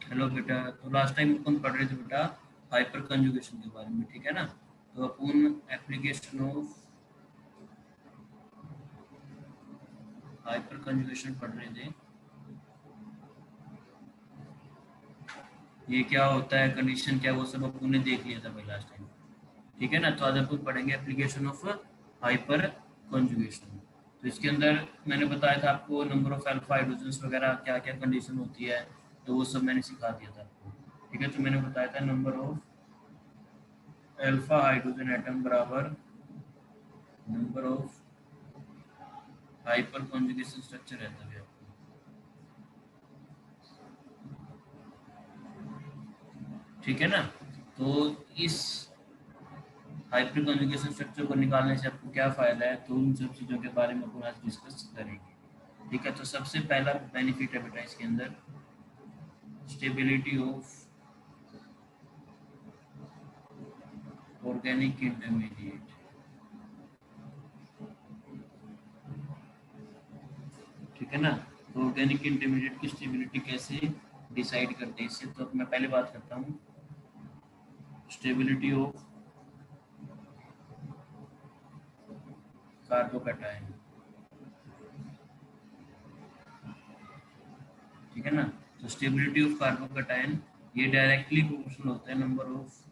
Hello बेटा, तो last time अपन पढ़ रहे थे बेटा हाइपर कंजुगेशन के बारे में, ठीक है ना। तो अपन एप्लीकेशन ऑफ हाइपर कंजुगेशन पढ़ रहे थे। ये क्या होता है, कंडीशन क्या, वो सब अपन ने देख लिया था भाई लास्ट टाइम, ठीक है ना। तो आज अपन पढ़ेंगे एप्लीकेशन ऑफ हाइपर कंजुगेशन। तो इसके अंदर मैंने बताया था आपको नंबर ऑफ अल्फा हाइड्रोजन्स वगैरह क्या क्या कंडीशन होती है, तो वो सब मैंने सिखा दिया था आपको, ठीक है। तो मैंने बताया था number of alpha hydrogen atom बराबर number of hyperconjugation structure रहता है आपको, ठीक है ना। तो इस हाइपर कॉन्जुगेशन स्ट्रक्चर को निकालने से आपको क्या फायदा है, तो उन सब चीज़ों के बारे में अपन आज डिस्कस करेंगे, ठीक है। तो सबसे पहला बेनिफिट है बेटा इसके अंदर स्टेबिलिटी ऑफ ऑर्गेनिक इंटरमीडिएट, ठीक है ना। तो ऑर्गेनिक इंटरमीडिएट की स्टेबिलिटी कैसे डिसाइड करते हैं इससे, तो मैं पहले बात करता हूँ स्टेबिलिटी ऑफ कार्बोकैटायन, ठीक है ना। तो स्टेबिलिटी ऑफ कार्बोकैटायन ये डायरेक्टली प्रोपोर्शनल होता है number of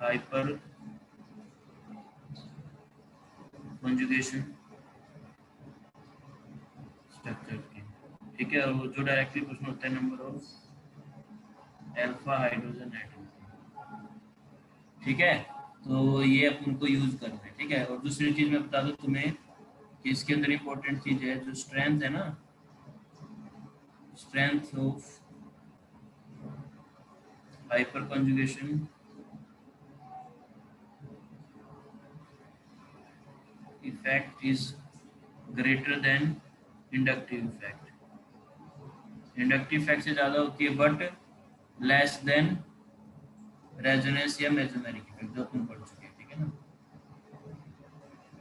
hyper conjugation structure के, ठीक है। और वो जो डायरेक्टली प्रोपोर्शनल होता है number of alpha hydrogen atom, ठीक है। तो ये अपन को यूज करना है, ठीक है। और दूसरी चीज मैं बता दूं तुम्हें कि इसके अंदर इंपॉर्टेंट चीज है जो स्ट्रेंथ है ना, strength of hyper conjugation effect is greater than inductive effect. Inductive effect से ज्यादा होती है बट लेस देन रेजोनेंस या मेसोमेरिक इफेक्ट जो अपन पढ़ चुके हैं, ठीक है ना।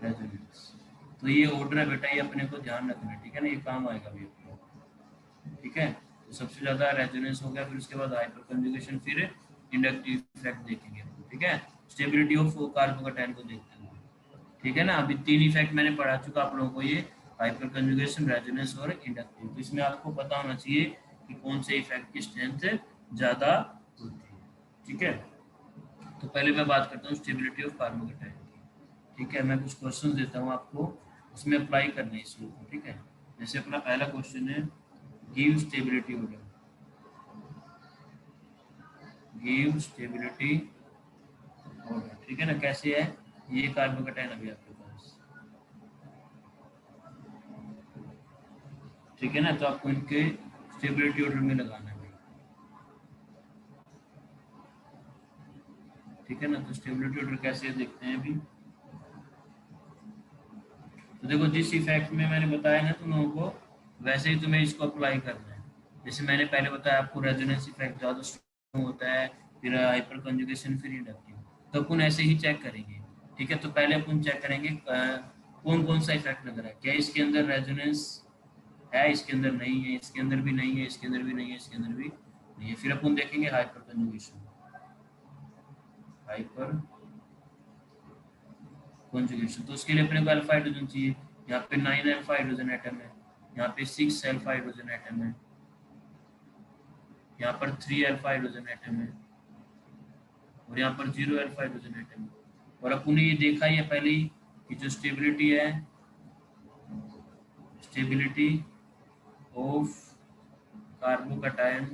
रेजोनेंस, तो ये ऑर्डर है बेटा, ये अपने को ध्यान रखना है, ठीक है ना, ये काम आएगा भी अपने, ठीक है। तो सबसे ज्यादा रेजोनेंस हो गया, फिर उसके बाद हाइपर कंजुगेशन, फिर इंडक्टिव इफेक्ट देखेंगे अपन, ठीक है। स्टेबिलिटी ऑफ कार्बोकैटायन को देखते हैं, ठीक है ना। अभी तीन इफेक्ट मैंने पढ़ा चुका आप लोगों को, ये हाइपर कंजुगेशन, रेजोनेंस और इंडक्टिव। तो इसमें आपको पता होना चाहिए कि कौन से इफेक्ट की स्ट्रेंथ ज्यादा होती है, ठीक है। तो पहले मैं बात करता हूँ स्टेबिलिटी ऑफ कार्बोकैटायन की, ठीक है। मैं कुछ क्वेश्चन देता हूँ आपको, उसमें अप्लाई करना है इस रूल को, ठीक है। जैसे अपना पहला क्वेश्चन है give stability order, give stability order, ठीक है ना। कैसे है, ये कार्बोकैटायन अभी आपके पास, ठीक है ना। तो आपको इनके स्टेबिलिटी ऑर्डर में लगाना है, ठीक है ना। तो स्टेबिलिटी ऑर्डर कैसे देखते हैं अभी, तो देखो जिस इफेक्ट में मैंने बताया ना तुम लोगों को, वैसे ही तुम्हें इसको अप्लाई करना है। जैसे मैंने पहले बताया आपको रेजोनेंस इफेक्ट ज़्यादा स्ट्रॉन्ग होता है, फिर हाइपर कंजुगेशन, फिर इंडक्टिव। तो अपन ऐसे ही चेक करेंगे, ठीक है। तो पहले अपन चेक करेंगे कौन कौन सा इफेक्ट लग रहा है, क्या इसके अंदर रेजोनेंस है, इसके अंदर नहीं है, इसके अंदर भी नहीं है, इसके अंदर भी नहीं है, इसके अंदर भी नहीं है। फिर अपन देखेंगे हाइपर कंजुगेशन, हाइपर कंजुगेशन। तो उसके लिए अपने को अल्फा हाइड्रोजन चाहिए, यहाँ पे 9 अल्फा हाइड्रोजन एटम है, यहाँ पे 6 अल्फा हाइड्रोजन एटम है, यहाँ पर 3 अल्फा हाइड्रोजन एटम है, और यहाँ पर 0 अल्फा हाइड्रोजन एटम है। और अपन ने ये देखा ही है पहले ही कि जो स्टेबिलिटी है, stability of carbocation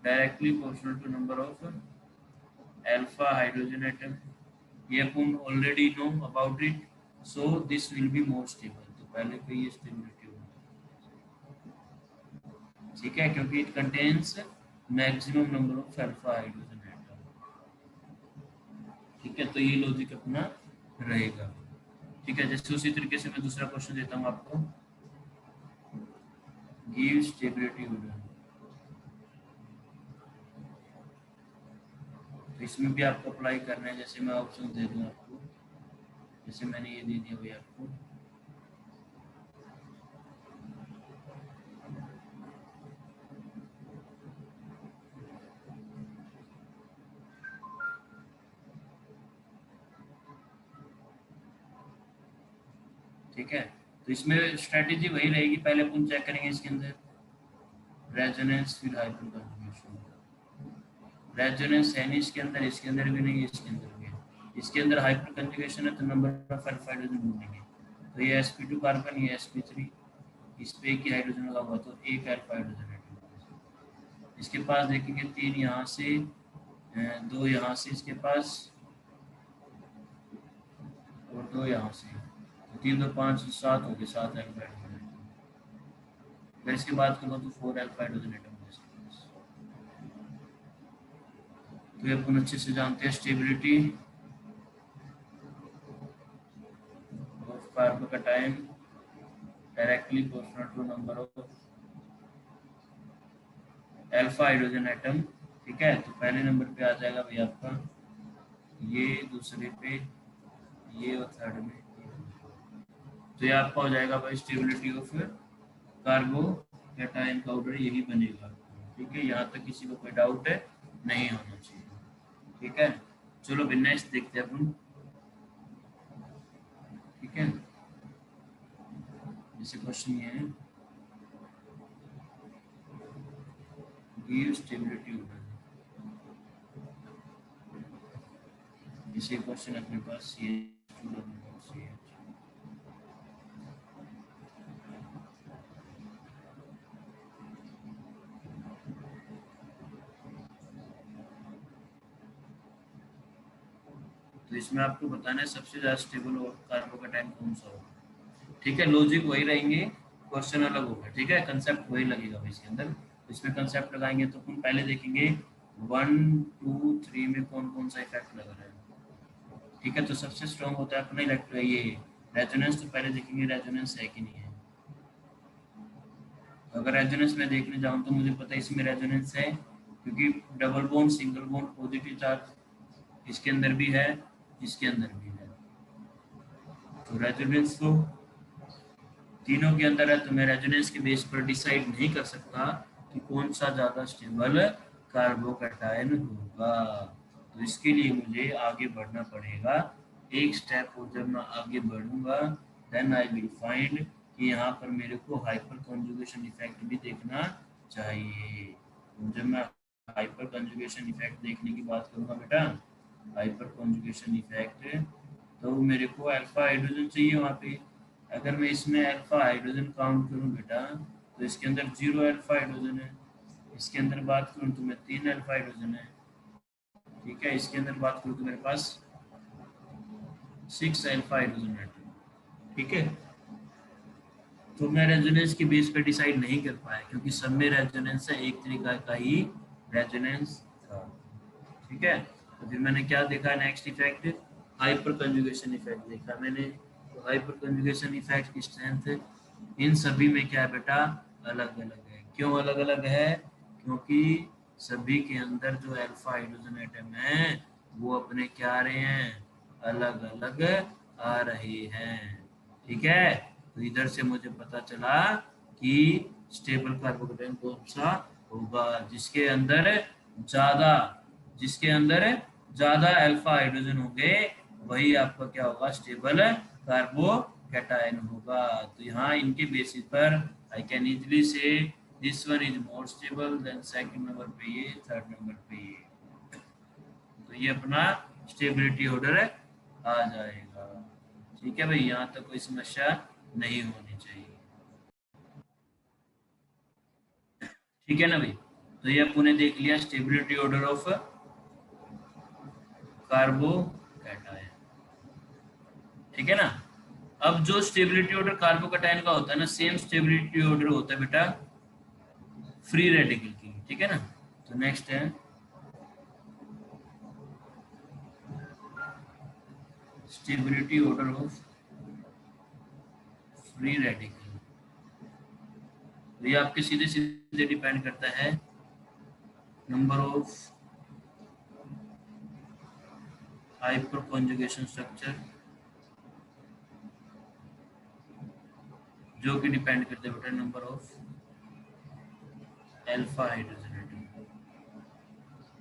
directly proportional to number of alpha hydrogen atom, ये अपन already know about it, so this will be more stable. तो पहले पे ये स्टेबिलिटी होगी, ठीक है, क्योंकि it contains maximum number of alpha hydrogen atom, ठीक है। तो ये लॉजिक अपना रहेगा, ठीक है। जैसे उसी तरीके से मैं दूसरा क्वेश्चन देता हूँ आपको, गिव स्टेबिलिटी ऑर्डर। तो इसमें भी आपको अप्लाई करना है, जैसे मैं ऑप्शन दे दूँ आपको, जैसे मैंने ये दे दिया भाई आपको, ठीक है, तो इसमें स्ट्रेटेजी वही रहेगी, पहले अपन चेक करेंगे इसके अंदर रेजोनेंस फिर हाइपर कंजुगेशन। रेजोनेंस है नहीं इसके अंदर भी नहीं है, इसके अंदर भी है। इसके अंदर हाइपर कंजुगेशन है तो नंबर ऑफ अल्फा हाइड्रोजन ढूंढेंगे, तो ये sp2 कार्बन, ये sp3, इस पे एक ही हाइड्रोजन लगा हुआ तो एक अल्फा हाइड्रोजन है। इसके पास देखेंगे 3 यहाँ से, 2 यहाँ से इसके पास और 2 यहाँ से, तो 3 2 5 7 हो गए, 7 अल्फा हाइड्रोजन। फिर इसके बाद करो तो 4 अल्फा हाइड्रोजन एटम है इसके पास। तो ये अपन अच्छे से जानते हैं stability of carbocation directly proportional to number of alpha hydrogen atom. ठीक है, तो पहले नंबर पे आ जाएगा भाई आपका ये, दूसरे पे ये और थर्ड में ये। तो ये आपका हो जाएगा भाई स्टेबिलिटी ऑफ कार्बोकैटायन का ऑर्डर यही बनेगा। ठीक है, यहाँ तक किसी को कोई डाउट है नहीं होना चाहिए। ठीक है, चलो फिर नेक्स्ट देखते हैं अपन। ठीक है, जैसे क्वेश्चन ये है, गिव स्टेबिलिटी ऑर्डर। इसी क्वेश्चन अपने पास ये तो इसमें आपको बताना है सबसे ज्यादा स्टेबल और कार्बोकैटायन कौन सा होगा। ठीक है, लॉजिक वही रहेंगे, क्वेश्चन अलग होगा। ठीक है, कंसेप्ट वही लगेगा इसके अंदर। इसमें कंसेप्ट लगाएंगे तो अपन पहले देखेंगे 1 2 3 में कौन कौन सा इफेक्ट लग रहा है। ठीक है, तो सबसे स्ट्रॉन्ग होता है अपना इलेक्ट्रो ये रेजोनेंस। तो पहले देखेंगे रेजोनेंस है कि नहीं है। अगर रेजोनेंस में देखने जाऊं तो मुझे पता है इसमें रेजोनेंस है, क्योंकि double bond single bond positive charge इसके अंदर भी है, इसके अंदर भी है। तो रेजोनेंस तो तीनों के अंदर है, तो मैं रेजोनेंस के बेस पर डिसाइड नहीं कर सकता कि कौन सा ज्यादा स्टेबल कार्बोकैटायन होगा। तो इसके लिए मुझे आगे बढ़ना पड़ेगा एक स्टेप, और जब मैं आगे बढ़ूंगा देन आई विल फाइंड कि यहाँ पर मेरे को हाइपर कंजुगेशन इफेक्ट भी देखना चाहिए। जब मैं हाइपर कंजुगेशन इफेक्ट देखने की बात करूंगा बेटा, हाइपर कंजुगेशन इफेक्ट, तो मेरे को अल्फा हाइड्रोजन चाहिए वहाँ पे। अगर मैं इसमें अल्फा हाइड्रोजन काउंट करूँ बेटा, तो इसके अंदर 0 अल्फा हाइड्रोजन है। इसके अंदर बात करूँ तो मैं 3 अल्फा हाइड्रोजन है। ठीक है, इसके अंदर बात करूँ तो मेरे पास 6 अल्फा हाइड्रोजन है। ठीक है, तो मैं रेजोनेंस के बेस पे डिसाइड नहीं कर पाया, क्योंकि सब में रेजोनेंस है, एक तरीका का ही रेजोनेंस था। ठीक है, तो फिर मैंने क्या देखा next effect, hyper conjugation effect देखा मैंने। तो हाइपर कंजुगेशन इफेक्ट की स्ट्रेंथ इन सभी में क्या है बेटा, अलग अलग है। क्यों अलग अलग है? क्योंकि सभी के अंदर जो अल्फा हाइड्रोजन एटम है वो अपने क्या आ रहे हैं, अलग अलग आ रहे हैं। ठीक है, तो इधर से मुझे पता चला कि स्टेबल कार्बोकैटायन कौन सा होगा, जिसके अंदर ज्यादा अल्फा हाइड्रोजन होंगे वही आपका क्या होगा, स्टेबल कार्बोकैटायन होगा। तो यहाँ इनके बेसिस पर आई कैन इजीली से this one is more stable then second number पे ये, थर्ड नंबर पे ये। तो ये अपना स्टेबिलिटी ऑर्डर आ जाएगा। ठीक है भाई, यहाँ तक कोई समस्या नहीं होनी चाहिए। ठीक है ना भाई, तो ये आपने देख लिया स्टेबिलिटी ऑर्डर ऑफ कार्बोकैटायन। ठीक है ना। अब जो स्टेबिलिटी ऑर्डर कार्बोकैटायन का होता है ना, सेम स्टेबिलिटी ऑर्डर होता है बेटा फ्री रेडिकल की। ठीक है ना, तो नेक्स्ट है stability order of free radical. तो ये आपके सीधे सीधे डिपेंड करता है number of hyperconjugation structure, जो कि डिपेंड करते हैं बेटा number of alpha hydrogen atom.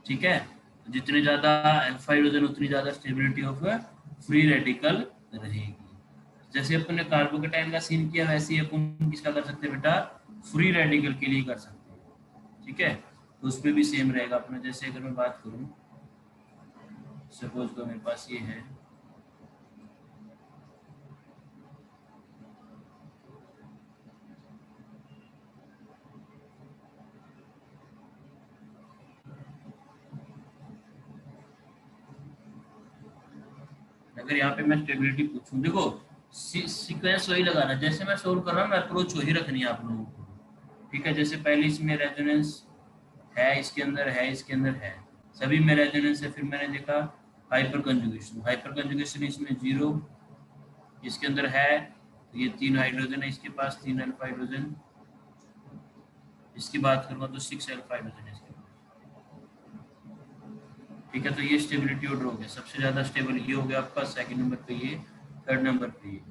ठीक है, तो जितने ज्यादा अल्फा हाइड्रोजन उतनी ज्यादा स्टेबिलिटी ऑफ फ्री रेडिकल रहेगी। जैसे अपन ने कार्बोकेटाइन का सीन किया वैसे ही अपन किसका कर सकते हैं बेटा, फ्री रेडिकल के लिए कर सकते हैं। ठीक है, तो उसमें भी सेम रहेगा अपना। जैसे अगर मैं बात करूं, सपोज को मेरे पास ये है, अगर यहाँ पे मैं स्टेबिलिटी पूछूं, देखो सीक्वेंस वही लगाना जैसे मैं सोल्व कर रहा हूँ, मैं अप्रोच वही रखनी है आप लोगों को। ठीक है, जैसे पहले इसमें रेजोनेंस है, इसके अंदर है, इसके अंदर है, सभी में रेजोनेंस है। फिर मैंने देखा हाइपर कंजुगेशन, हाइपर कंजुगेशन इसमें जीरो, इसके अंदर है तो ये 3 हाइड्रोजन है, इसके पास 3 अल्फा हाइड्रोजन, इसकी बात करूंगा तो 6 अल्फा हाइड्रोजन है इसके पास। ठीक है, तो ये स्टेबिलिटी ऑर्डर हो गया, सबसे ज्यादा स्टेबल ये हो गया आपका, सेकंड नंबर पे ये, थर्ड नंबर पे ये।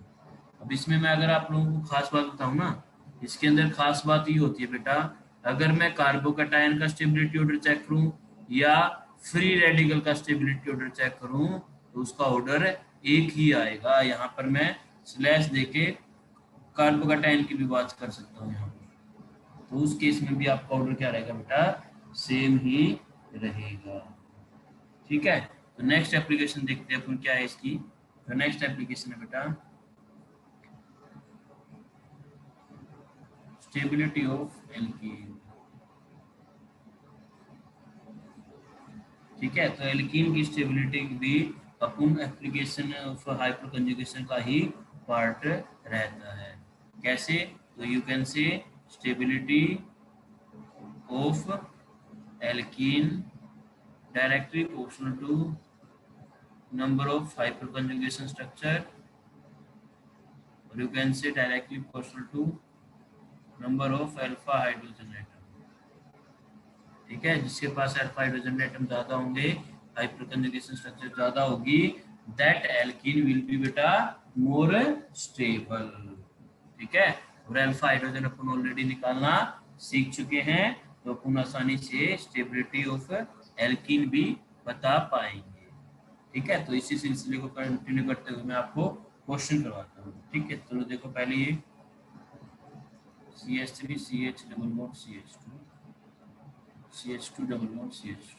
अब इसमें मैं अगर आप लोगों को खास बात बताऊं ना, इसके अंदर खास बात ये होती है बेटा, अगर मैं कार्बोकेटाइन का स्टेबिलिटी ऑर्डर चेक करूं या फ्री रेडिकल का स्टेबिलिटी ऑर्डर चेक करूं, तो उसका ऑर्डर एक ही आएगा। यहाँ पर मैं स्लैश देके कार्बोकेटाइन की भी बात कर सकता हूँ यहाँ पर, तो उस केस में भी आपका ऑर्डर क्या रहेगा बेटा, सेम ही रहेगा। ठीक है, तो नेक्स्ट एप्लीकेशन देखते हैं अपन क्या है इसकी। तो नेक्स्ट एप्लीकेशन है बेटा स्टेबिलिटी ऑफ एल्कीन। ठीक है, तो एल्कीन की स्टेबिलिटी भी अपन एप्लीकेशन ऑफ हाइपर कंजुगेशन का ही पार्ट रहता है। कैसे, तो you can say stability of alkene directly proportional to number of hyperconjugation structure, or you can say directly proportional to number of alpha hydrogen atom। ठीक है, जिसके पास अल्फा हाइड्रोजन एटम ज्यादा होंगे, हाइपरकंजुगेशन स्ट्रक्चर ज्यादा होगी, दैट एल्कीन विल बी बेटा मोर stable. ठीक है, और अल्फा हाइड्रोजन अपन ऑलरेडी निकालना सीख चुके हैं, तो अपन आसानी से स्टेबिलिटी ऑफ एल्कीन भी बता पाएंगे। ठीक है, तो इसी सिलसिले को कंटिन्यू करते हुए मैं आपको क्वेश्चन करवाता हूँ। ठीक है, तो देखो पहले ये CH3 CH double bond CH2 CH2 double bond CH2,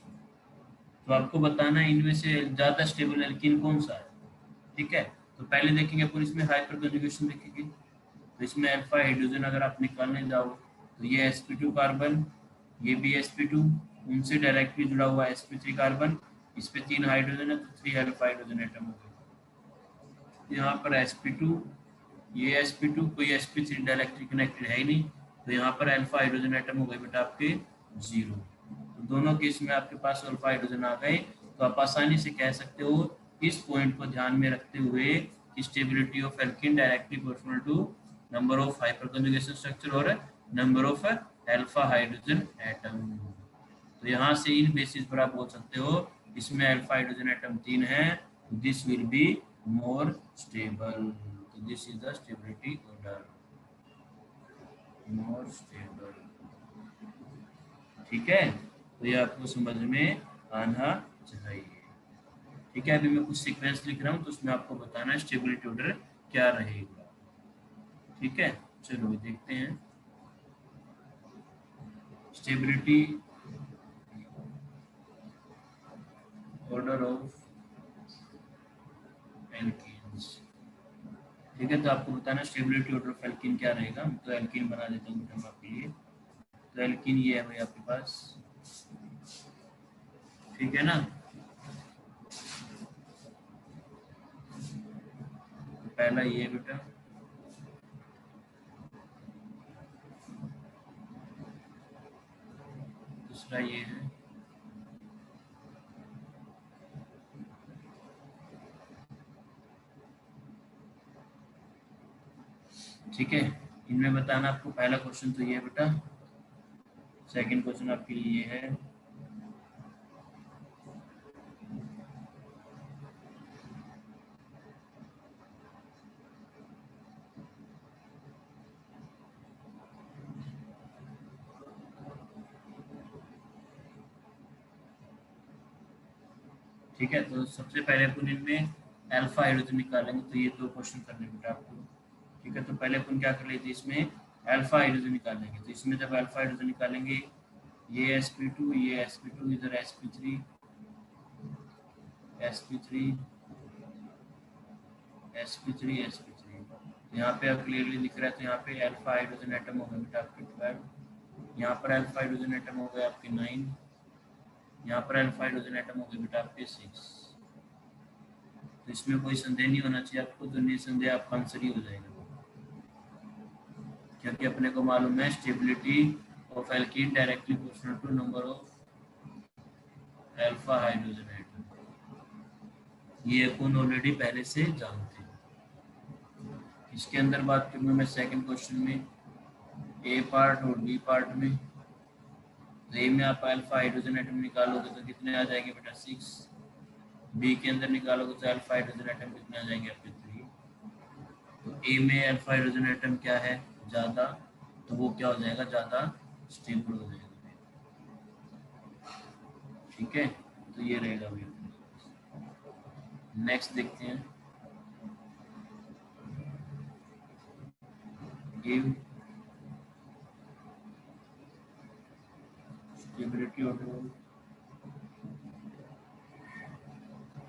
तो आपको बताना है इनमें से ज्यादा स्टेबल एल्कीन कौन सा है। ठीक है, तो पहले देखेंगे अपन इसमें हाइपर कंजुगेशन देखेंगे, तो इसमें अल्फा हाइड्रोजन अगर आप निकालने जाओ तो ये sp2 कार्बन, ये भी sp2, उनसे डायरेक्टली जुड़ा हुआ sp3 कार्बन, इस पे 3 हाइड्रोजन है तो 3 अल्फा हाइड्रोजन एटम हो गए। यहाँ पर sp2, ये sp2, कोई sp3 डायरेक्टली कनेक्टेड है ही नहीं, तो यहाँ पर अल्फा हाइड्रोजन एटम हो गए बेटा आपके 0। तो दोनों केस में आपके पास अल्फा हाइड्रोजन आ गए, तो आप आसानी से कह सकते हो इस पॉइंट को ध्यान में रखते हुए कि stability of alkene directly proportional to number of hyper conjugation structure और number of alpha hydrogen atom. तो यहाँ से इन बेसिस पर आप बोल सकते हो इसमें अल्फा हाइड्रोजन एटम 3 है, this will be more stable, तो this is the stability order, more stable. ठीक है, तो ये आपको समझ में आना चाहिए। ठीक है, अभी मैं कुछ सीक्वेंस लिख रहा हूँ, तो उसमें आपको बताना है स्टेबिलिटी ऑर्डर क्या रहेगा। ठीक है, चलो देखते हैं स्टेबिलिटी ऑर्डर ऑफ एल्कीन्स। ठीक है, तो आपको बताना स्टेबिलिटी ऑर्डर ऑफ एल्कीन क्या रहेगा। तो एल्कीन बना देता हूँ बेटा आपके लिए, तो एल्कीन ये है भाई आपके पास। ठीक है ना, तो पहला ये है बेटा, दूसरा ये है, ठीक है। इनमें बताना आपको, पहला क्वेश्चन तो ये है बेटा, सेकंड क्वेश्चन आपके लिए ये है, ठीक है। तो सबसे पहले अपन इनमें अल्फा हाइड्रोजन निकालेंगे, तो ये दो क्वेश्चन करने बेटा आपको। ठीक है, तो पहले अपन क्या कर लेते हैं, इसमें अल्फा हाइड्रोजन निकालेंगे। तो इसमें जब अल्फा हाइड्रोजन निकालेंगे, ये sp2, ये sp2, इधर sp3, sp3, sp3, sp3। तो यहाँ पे अब क्लियरली दिख रहा है, तो यहाँ पे अल्फा हाइड्रोजन एटम हो गए बेटा आपके 12, यहाँ पर अल्फा हाइड्रोजन एटम हो गए आपके 9, यहाँ पर अल्फा हाइड्रोजन एटम हो गए बेटा आपके 6। तो इसमें कोई संदेह नहीं होना चाहिए आपको, तो निसंदेह आपका आंसर ही हो जाएगा, क्योंकि अपने को मालूम है stability of alkene directly proportional to number of alpha hydrogen atom. ये अपन ऑलरेडी पहले से जानते हैं। इसके अंदर बात करूंगा मैं सेकंड क्वेश्चन में, ए पार्ट और बी पार्ट में। तो ए में आप अल्फा हाइड्रोजन एटम निकालोगे तो कितने आ जाएंगे बेटा 6, बी के अंदर निकालोगे तो अल्फा हाइड्रोजन एटम कितने आ जाएंगे आपके 3। तो ए में अल्फा हाइड्रोजन एटम क्या है, ज़्यादा, तो वो क्या हो जाएगा, ज़्यादा स्टेबल हो जाएगा। ठीक है, तो ये रहेगा भैया। नेक्स्ट देखते हैं, गिव स्टेबिलिटी ऑफ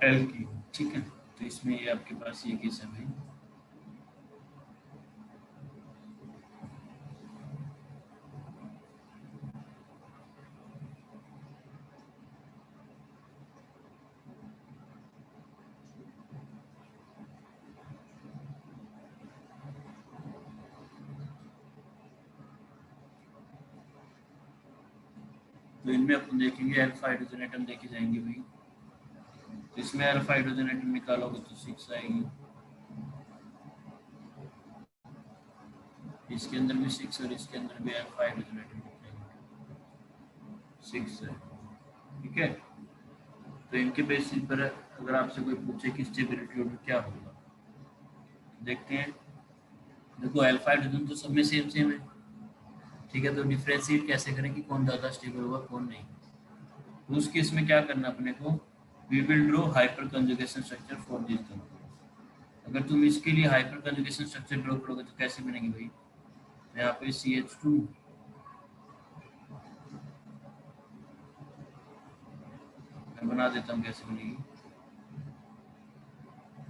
एल्कीन। ठीक है, तो इसमें ये आपके पास ये केस है भाई। तो इनमें अपन देखेंगे अल्फा हाइड्रोजन एटम देखे जाएंगे भाई। तो इसमें अल्फा हाइड्रोजन एटम निकालोगे तो 6 आएगी, इसके अंदर भी 6 और इसके अंदर भी अल्फा हाइड्रोजन एटम निकलेंगे, 6 है। ठीक है, तो इनके बेसिस पर अगर आपसे कोई पूछे कि स्टेबिलिटी ऑर्डर क्या होगा, देखते हैं। देखो अल्फा हाइड्रोजन तो सब में सेम सेम है, ठीक है, तो डिफ्रेंशिएट कैसे करें कि कौन ज़्यादा स्टेबल होगा कौन नहीं। तो उस केस में क्या करना अपने को, we will draw hyper conjugation structure for this compound. अगर तुम इसके लिए हाइपर कंजुगेशन स्ट्रक्चर ड्रॉ करोगे तो कैसे बनेगी भाई, तो यहाँ पे CH2, मैं बना देता हूँ कैसे बनेगी।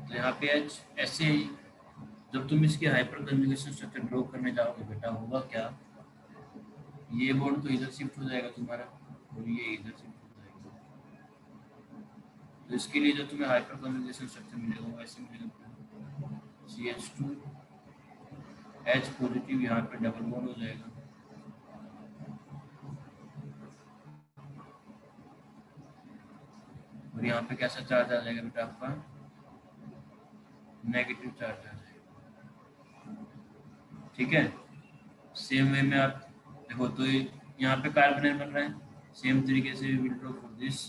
तो यहाँ पे H ऐसे ही, जब तुम इसकी हाइपर कंजुगेशन स्ट्रक्चर ड्रॉ करने जाओगे बेटा, होगा क्या, ये बॉन्ड तो इधर शिफ्ट हो जाएगा तुम्हारा और ये इधर शिफ्ट हो जाएगा। तो इसके लिए जो तुम्हें हाइपर कंजुगेशन स्ट्रक्चर मिलेगा वो ऐसे मिलेगा, CH2 H पॉजिटिव, यहाँ पे डबल बॉन्ड हो जाएगा, और यहाँ पे कैसा चार्ज आ जाएगा बेटा आपका, नेगेटिव चार्ज आ जाएगा। ठीक है, सेम वे में आप देखो, तो यहाँ पे कार्बोनेट बन रहा है, सेम तरीके से विल ड्रॉ फॉर दिस।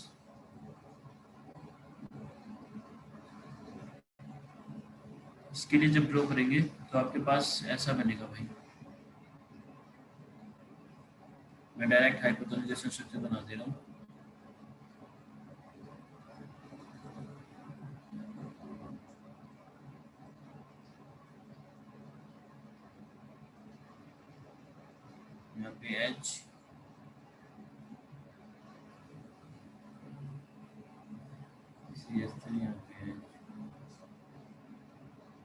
इसके लिए जब ड्रॉ करेंगे तो आपके पास ऐसा बनेगा भाई, मैं डायरेक्ट हाइपर कंजुगेशन स्ट्रक्चर बना दे रहा हूँ। यहाँ पे H, CH3, यहाँ पे H,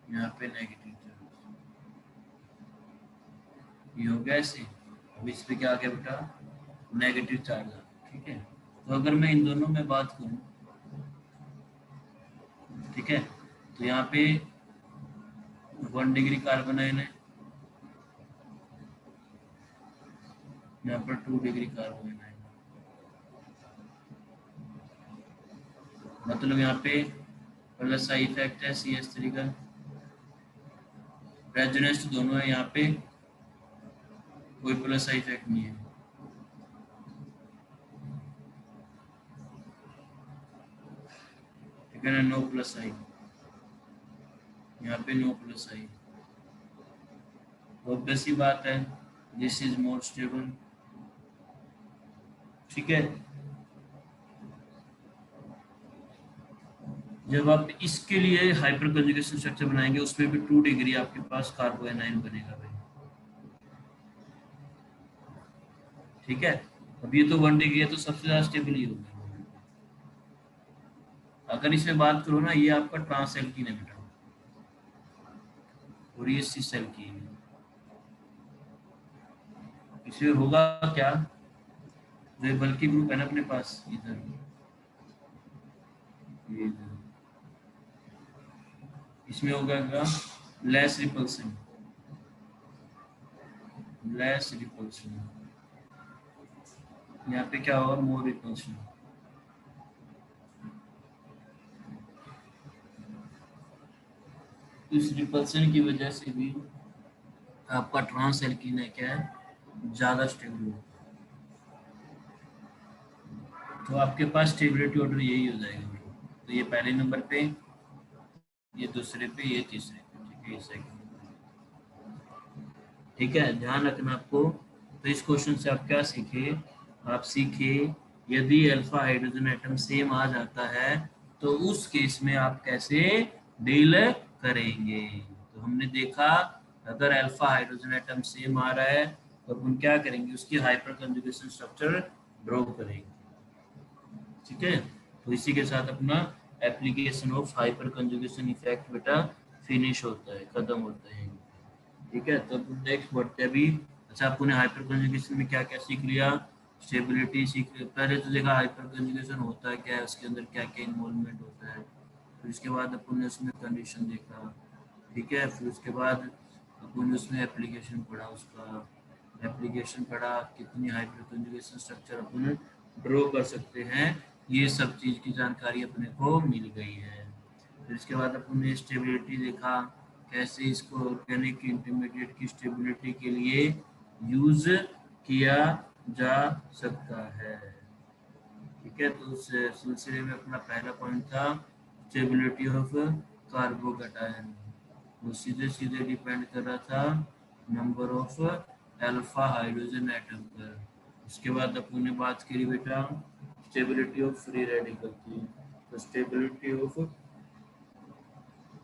यहाँ पे नेगेटिव चार्ज, ये हो गया ऐसे। अब इस पे क्या आ गया बेटा, नेगेटिव चार्ज आ गया। ठीक है, तो अगर मैं इन दोनों में बात करूँ, ठीक है, तो यहाँ पे 1 डिग्री कार्बन आयन है, यहाँ पर 2 डिग्री कार्बन आयन है, मतलब यहाँ पे प्लस आई इफेक्ट है CH3 का, रेजोनेंस दोनों है, यहाँ पे कोई प्लस आई इफेक्ट नहीं है। ठीक है ना, नो प्लस आई, यहाँ पे नो प्लस आई। ऑब्वियस ही बात है, दिस इज मोर स्टेबल। ठीक है, जब आप इसके लिए हाइपर कंजुगेशन स्ट्रक्चर बनाएंगे उसमें भी 2 डिग्री आपके पास कार्बोएनाइन बनेगा भाई, ठीक है। अब ये तो 1 डिग्री है तो सबसे ज्यादा स्टेबल ही होगा। अगर इसमें बात करो ना, ये आपका ट्रांस एल्कीन है बेटा, और ये सिस एल्कीन है। इसमें होगा क्या, जो ये बल्कि ग्रुप है ना अपने पास इधर, ये इधर, इसमें होगा क्या, लेस रिपल्सन, लेस रिपल्सन। यहाँ पे क्या होगा, मोर रिपल्सन। इस रिपल्सन की वजह से भी आपका ट्रांस एल्कीन है क्या है, ज्यादा स्टेबल होगा। तो आपके पास स्टेबिलिटी ऑर्डर यही हो जाएगा। तो ये पहले नंबर पे, ये दूसरे पे, ये तीसरे पे, ठीक है, ये सेकंड। ठीक है, ध्यान रखना आपको। तो इस क्वेश्चन से आप क्या सीखे, आप सीखे यदि अल्फा हाइड्रोजन एटम सेम आ जाता है तो उस केस में आप कैसे डील करेंगे। तो हमने देखा अगर अल्फा हाइड्रोजन एटम सेम आ रहा है तो अपन क्या करेंगे, उसकी हाइपर कंजुगेशन स्ट्रक्चर ड्रॉ करेंगे। ठीक है, तो इसी के साथ अपना application of hyper conjugation effect बेटा फिनिश होता है, खत्म होता है। ठीक है, तो नेक्स्ट बढ़ते हैं अभी। अच्छा, आपने हाइपर कंजुगेशन में क्या क्या सीख लिया, स्टेबिलिटी सीख लिया, पहले तो देखा हाइपर कंजुगेशन होता है क्या है, उसके अंदर क्या क्या इन्वॉल्वमेंट होता है। फिर उसके बाद अपन ने उसमें कंडीशन देखा, ठीक है। फिर उसके बाद अपन ने उसमें एप्लीकेशन पढ़ा, उसका एप्लीकेशन पढ़ा, कितनी हाइपर कंजुगेशन स्ट्रक्चर अपन ड्रॉ कर सकते हैं, ये सब चीज़ की जानकारी अपने को मिल गई है। फिर इसके बाद अपन ने स्टेबिलिटी देखा, कैसे इसको ऑर्गेनिक इंटरमीडिएट की स्टेबिलिटी के लिए यूज किया जा सकता है। ठीक है, तो उस सिलसिले में अपना पहला पॉइंट था स्टेबिलिटी ऑफ कार्बोकैटायन। वो सीधे सीधे डिपेंड कर रहा था number of alpha hydrogen atom पर। उसके बाद अपन ने बात करी बेटा स्टेबिलिटी ऑफ फ्री रेडिकल की। तो स्टेबिलिटी ऑफ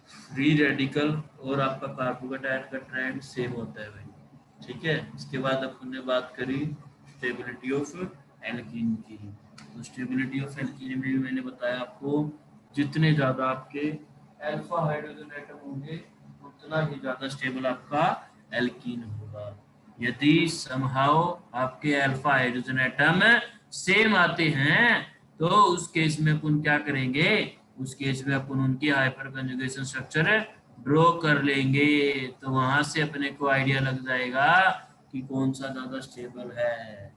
फ्री रेडिकल और आपका कार्बोकैटायन का ट्रेंड सेम होता है भाई। ठीक है, इसके बाद अपन ने बात करी स्टेबिलिटी ऑफ एल्कीन की। तो स्टेबिलिटी ऑफ एल्कीन में भी मैंने बताया आपको, जितने ज्यादा आपके अल्फा हाइड्रोजन एटम होंगे उतना ही ज्यादा स्टेबल आपका एल्कीन होगा। यदि समहाउ आपके अल्फा हाइड्रोजन एटम सेम आते हैं तो उस केस में अपन क्या करेंगे, उस केस में अपन उनकी हाइपर कंजुगेशन स्ट्रक्चर ड्रॉ कर लेंगे। तो वहां से अपने को आइडिया लग जाएगा कि कौन सा ज्यादा स्टेबल है।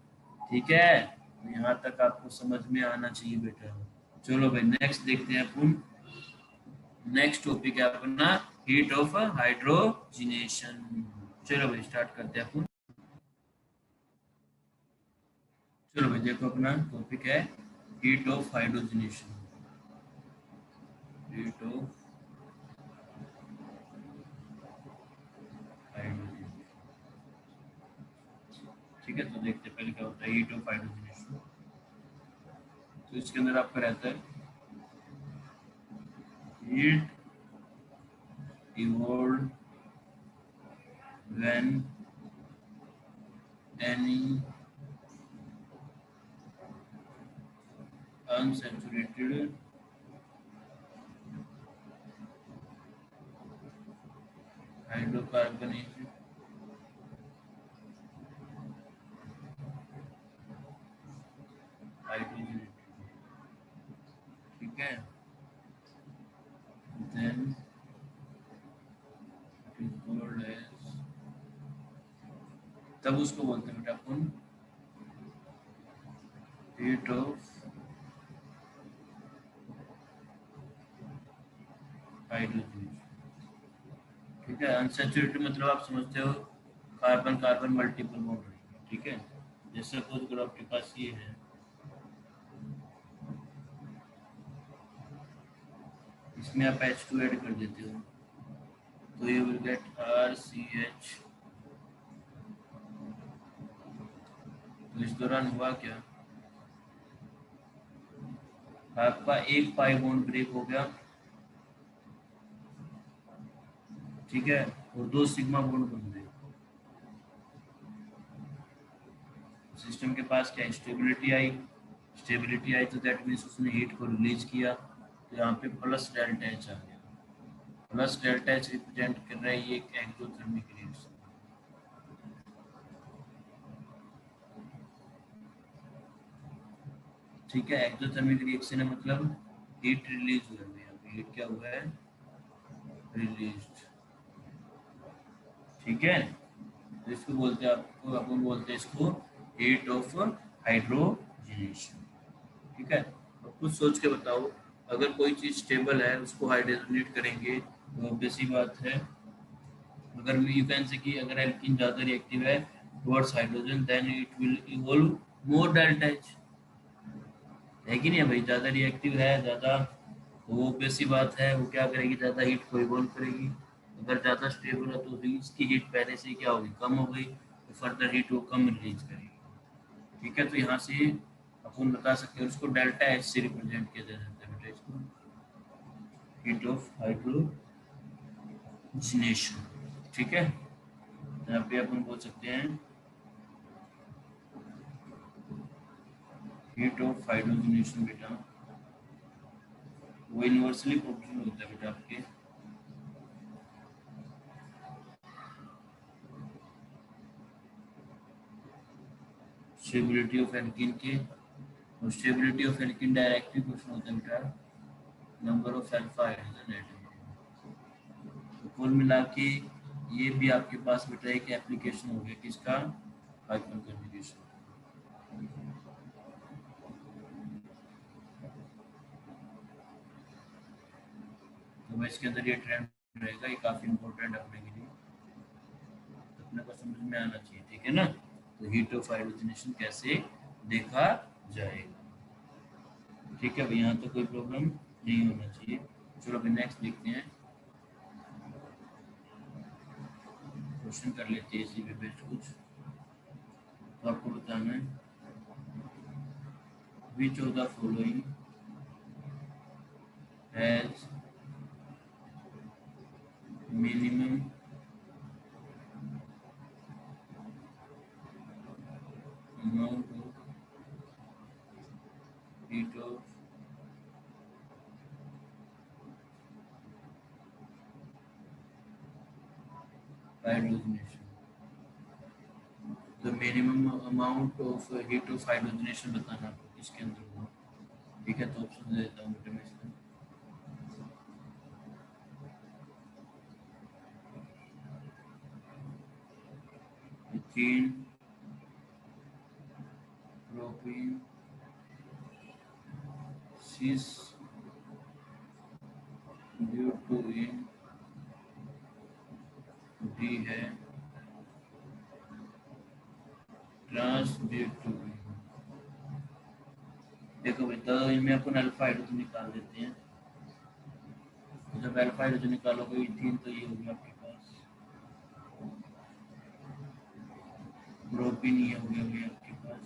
ठीक है, तो यहाँ तक आपको समझ में आना चाहिए बेटा। चलो भाई नेक्स्ट देखते हैं अपन। नेक्स्ट टॉपिक है अपना हीट ऑफ हाइड्रोजिनेशन। चलो भाई स्टार्ट करते हैं अपन। चलो भाई देखो अपना टॉपिक है heat of hydrogenation. Heat of hydrogen, ठीक है। तो देखते हैं पहले क्या होता है हीट ऑफ हाइड्रोजनेशन। तो इसके अंदर आपका रहता है heat evolved when any unsaturated hydrocarbon is hydrogenated, ठीक है। then it is called as, तब उसको बोलते हैं बेटा अपन हीट ऑफ हाइड्रोजनेशन। ठीक है, अनसैचुरेटेड मतलब आप समझते हो कार्बन कार्बन मल्टीपल बॉन्ड रहेगा। ठीक है, जैसे सपोज करो आपके पास ये है, इसमें आप H2 ऐड कर देते हो तो ये विल गेट RCH। तो इस दौरान हुआ क्या, आपका एक पाई बॉन्ड ब्रेक हो गया ठीक है, और 2 सिग्मा बॉन्ड बन गए। सिस्टम के पास क्या स्टेबिलिटी आई, स्टेबिलिटी आई तो दैट मीन्स उसने हीट को रिलीज किया, तो यहाँ पे प्लस डेल्टा एच आ गया। प्लस डेल्टा एच रिप्रेजेंट कर रहा है ये एक एक्सोथर्मिक रिएक्शन। ठीक है, एक्सोथर्मिक रिएक्शन है मतलब हीट रिलीज हुआ है, यहाँ पे हीट क्या हुआ है, रिलीज। ठीक है, तो इसको बोलते हैं, आपको अपन बोलते हैं इसको हीट ऑफ हाइड्रोजनेशन। ठीक है, अब कुछ सोच के बताओ, अगर कोई चीज स्टेबल है उसको हाइड्रोजनेट करेंगे तो obvious सी बात है, अगर यू कैन से कि अगर एल्कीन ज्यादा रिएक्टिव है towards hydrogen then it will evolve more delta H, है कि नहीं भाई, ज्यादा रिएक्टिव है ज्यादा, तो वो obvious सी बात है वो क्या करेगी, ज्यादा हीट को इवॉल्व करेगी। अगर ज्यादा स्टेबल है तो इसकी हीट पहले से ही क्या होगी, कम हो गई, तो फर्दर हीट वो कम रिलीज करेगी। ठीक है, तो यहाँ से अपन बता सकते हैं उसको डेल्टा एच से रिप्रेजेंट किया जा सकता है बेटा, इसको हीट ऑफ हाइड्रोजनेशन। ठीक है, यहाँ पे अपन बोल सकते हैं हीट ऑफ हाइड्रोजनेशन बेटा, वो यूनिवर्सली प्रोपोर्शनल होता है बेटा आपके स्टेबिलिटी ऑफ एल्कीन के, और stability of alkene directly proportional होता है बेटा number of alpha hydrogen atom. तो कुल मिला के ये भी आपके पास बेटा एक एप्लीकेशन हो गया किसका, हाइपर कम्युनिकेशन। तो मैं इसके अंदर ये ट्रेंड रहेगा, ये काफी इंपॉर्टेंट अपने के लिए, अपने को समझ में आना चाहिए। ठीक है ना, तो हीट ऑफ हाइड्रोजनेशन कैसे देखा जाएगा। ठीक है भाई, यहाँ तो कोई प्रॉब्लम नहीं होना चाहिए। चलो अभी नेक्स्ट देखते हैं, क्वेश्चन कर लेते हैं इसी पे बेस्ड कुछ। तो आपको बताना है which of the following has minimum amount of heat of hydrogenation, the minimum amount of heat of hydrogenation बताना आपको किसके अंदर होगा। ठीक है, तो ऑप्शन दे देता हूँ बेटा मैं इसका, मीथेन, प्रोपेन, सिस ब्यूटेन, डी है ट्रांस ब्यूटेन। देखो भाई, तो इनमें अपन अल्फा हाइड्रोजन निकाल देते हैं, तो जब अल्फा हाइड्रोजन निकालोगे इथीन, तो ये होगा आपके पास प्रोपीन, ये हो गया भाई आपके पास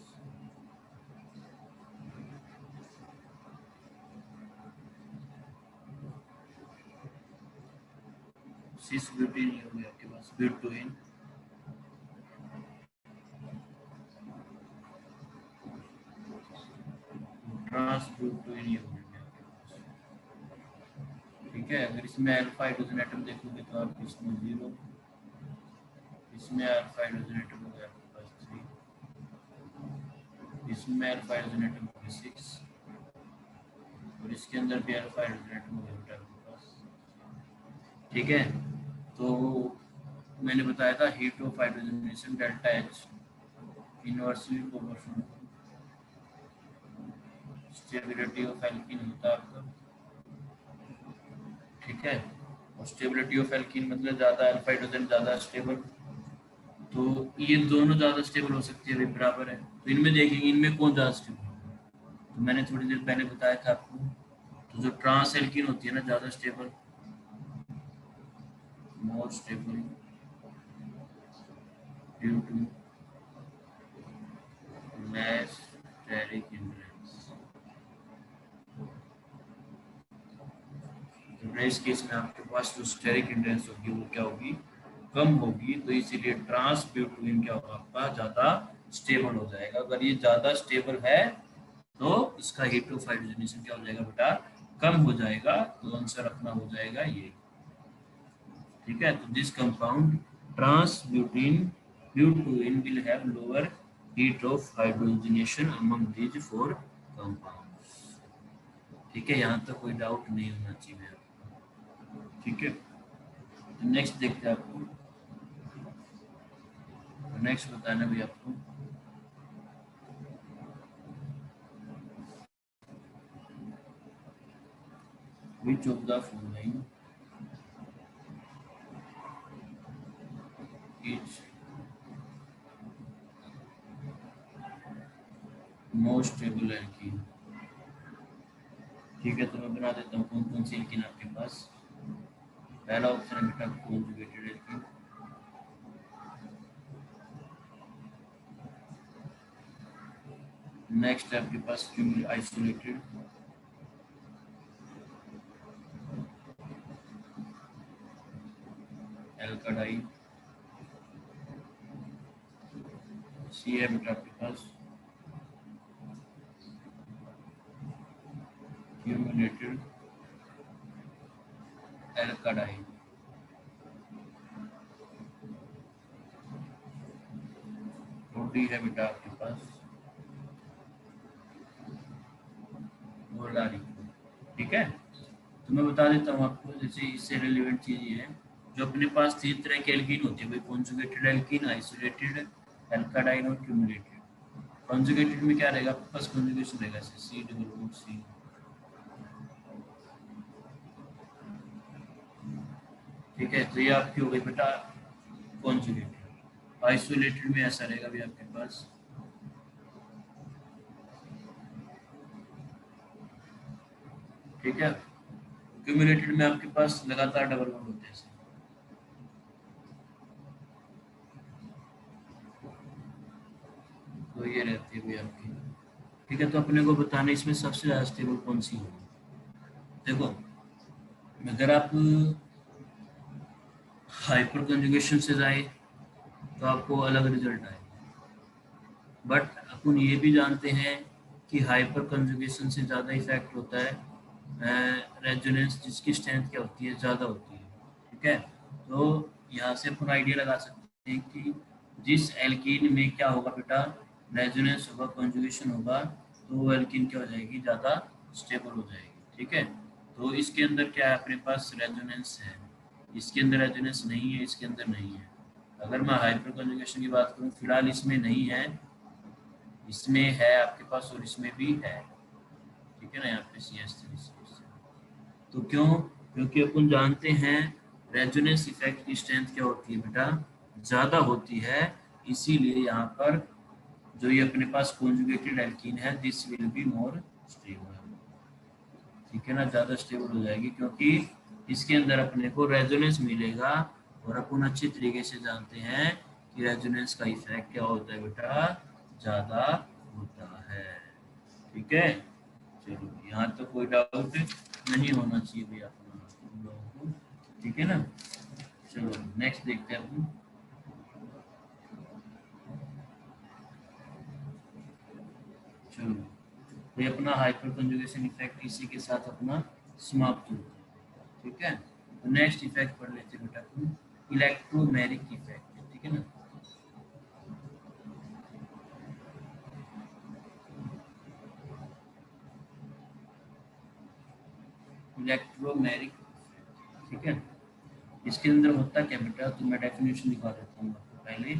सिस ब्यूटेन, ये हो गया आपके पास ब्यूटेन, ट्रांस ब्यूटेन, ये हो गया आपके पास। ठीक है, अगर इसमें अल्फा हाइड्रोजन एटम देखोगे तो आप इसमें 0, इसमें अल्फा हाइड्रोजन एटम हो गया आपके पास 3, इसमें अल्फा हाइड्रोजन एटम हो गया 6, और इसके अंदर भी अल्फा हाइड्रोजन एटम हो गया बेटा आपके पास। ठीक है, तो मैंने बताया था heat of hydrogenation delta H inversely proportional stability of alkene होता है आपका। ठीक है, और स्टेबिलिटी ऑफ एल्कीन मतलब ज्यादा अल्फा हाइड्रोजन ज्यादा स्टेबल, तो ये दोनों ज्यादा स्टेबल हो सकती है, बराबर है, तो इनमें देखेंगे इनमें कौन ज्यादा स्टेबल है। तो मैंने थोड़ी देर पहले बताया था आपको, तो जो ट्रांस एल्कीन होती है ना ज्यादा stable, more stable due to less steric hindrance तो इस केस में आपके पास जो स्टेरिक हिंड्रेंस होगी वो क्या होगी, कम होगी। तो इसीलिए ट्रांसब्यूटाइन क्या होगा आपका, ज़्यादा स्टेबल हो जाएगा। अगर ये ज़्यादा स्टेबल है तो इसका हीट ऑफ हाइड्रोजनेशन क्या हो जाएगा बेटा, कम हो जाएगा। तो आंसर अपना हो जाएगा ये। ठीक है, तो दिस कंपाउंड ट्रांसब्यूटिन ब्यूटोइन will have lower heat of hydrogenation among these four compounds. ठीक है, यहाँ तक कोई डाउट नहीं होना चाहिए आपको। ठीक है, नेक्स्ट देखते हैं आपको। नेक्स्ट बताना भी आपको, which of the following is most stable alkene। ठीक है, तो मैं बना देता हूँ कौन कौन सी एल्कीन आपके पास। पहला ऑप्शन है बेटा कॉन्जुगेटेड एल्कीन, नेक्स्ट है आपके पास आइसोलेटेड, एल्काडाइन, सी है बेटा आपके पास क्यूमुलेटेड एल्काडाइन, और डी है बेटा आपके पास मोलारी। ठीक है, तो मैं बता देता हूँ आपको, जैसे इससे रिलेवेंट चीज ये है, जो अपने पास तीन तरह की एल्कीन होती है भाई, कॉन्जुगेटेड एल्कीन, आइसोलेटेड, एल्काडाइन और क्यूमुलेटेड। कॉन्जुगेटेड में क्या रहेगा आपके पास, कॉन्जुगेशन रहेगा सी डबल बॉन्ड सी। ठीक है, तो ये आपकी हो गई बेटा कॉन्जुगेटेड। आइसोलेटेड में ऐसा रहेगा भी आपके पास, ठीक है। क्यूमुलेटेड में आपके पास लगातार डबल बॉन्ड होते हैं, तो ये रहती है भाई आपकी। ठीक है, तो अपने को बताना इसमें सबसे ज्यादा स्टेबल कौन सी होगी। देखो, अगर आप हाइपर कंजुगेशन से जाए तो आपको अलग रिजल्ट आए, बट अपन ये भी जानते हैं कि हाइपर कंजुगेशन से ज़्यादा इफेक्ट होता है रेजोनेंस, जिसकी स्ट्रेंथ क्या होती है, ज़्यादा होती है। ठीक है, तो यहाँ से अपन आइडिया लगा सकते हैं कि जिस एल्कीन में क्या होगा बेटा, रेजोनेंस होगा, कंजुगेशन होगा, तो वो एल्कीन क्या हो जाएगी, ज़्यादा स्टेबल हो जाएगी। ठीक है, तो इसके अंदर क्या है, अपने पास रेजोनेंस है, इसके अंदर रेजोनेंस नहीं है, इसके अंदर नहीं है। अगर मैं हाइपर कंजुगेशन की बात करूँ, फिलहाल इसमें नहीं है, इसमें है आपके पास और इसमें भी है। ठीक है ना, यहाँ पे CH3। तो क्यों, क्योंकि अपन जानते हैं रेजोनेंस इफेक्ट की स्ट्रेंथ क्या होती है बेटा, ज़्यादा होती है। इसीलिए यहाँ पर जो ये अपने पास कॉन्जुगेटेड एल्कीन है, this will be more stable. ठीक है ना, ज़्यादा स्टेबल हो जाएगी, क्योंकि इसके अंदर अपने को रेजोनेंस मिलेगा। और अपन अच्छी तरीके से जानते हैं कि रेजोनेंस का इफेक्ट क्या होता है बेटा, ज़्यादा होता है। ठीक है, चलो यहाँ तो कोई डाउट नहीं होना चाहिए भैया हम लोगों को। ठीक है ना, चलो नेक्स्ट देखते हैं अपन। चलो, ये अपना हाइपर कंजुगेशन इफेक्ट इसी के साथ अपना समाप्त होता है। ठीक है, तो नेक्स्ट इफेक्ट पढ़ लेते हैं बेटा अपन, इलेक्ट्रोमेरिक इफेक्ट। ठीक है ना, इलेक्ट्रोमेरिक। ठीक है, इसके अंदर होता क्या बेटा, तो मैं डेफिनेशन दिखा देता हूँ आपको पहले।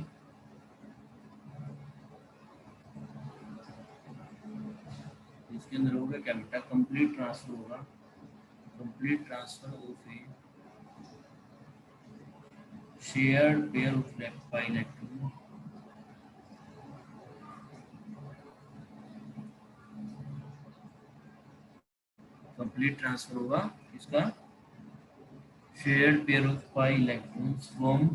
इसके अंदर होगा क्या बेटा, कंप्लीट ट्रांसफर होगा, complete transfer of a shared pair of electron, complete transfer होगा इसका shared pair of pi electrons from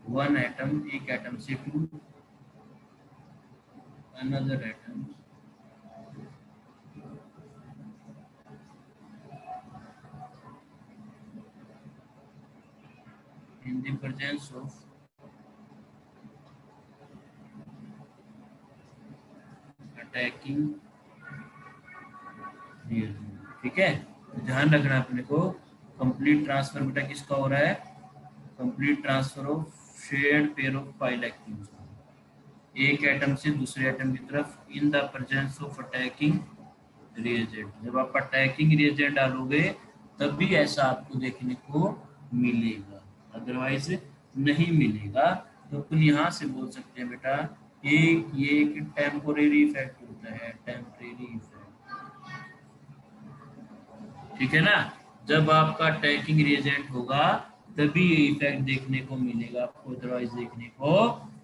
one atom, एक एटम से to another atom the presence of attacking reagent. ठीक है, तो ध्यान रखना अपने को, कंप्लीट ट्रांसफर बेटा किसका हो रहा है, complete transfer of shared pair of pi electrons, एक एटम से दूसरे एटम की तरफ in the presence of attacking reagent. जब आप अटैकिंग रिएजेंट डालोगे तब भी ऐसा आपको देखने को मिलेगा, अदरवाइज नहीं मिलेगा। तो अपन यहाँ से बोल सकते हैं बेटा ये एक टेम्पोरेरी इफेक्ट होता है, टेम्परेरी इफेक्ट। ठीक है ना, जब आपका अटैकिंग रिएजेंट होगा तभी ये इफेक्ट देखने को मिलेगा आपको, अदरवाइज देखने को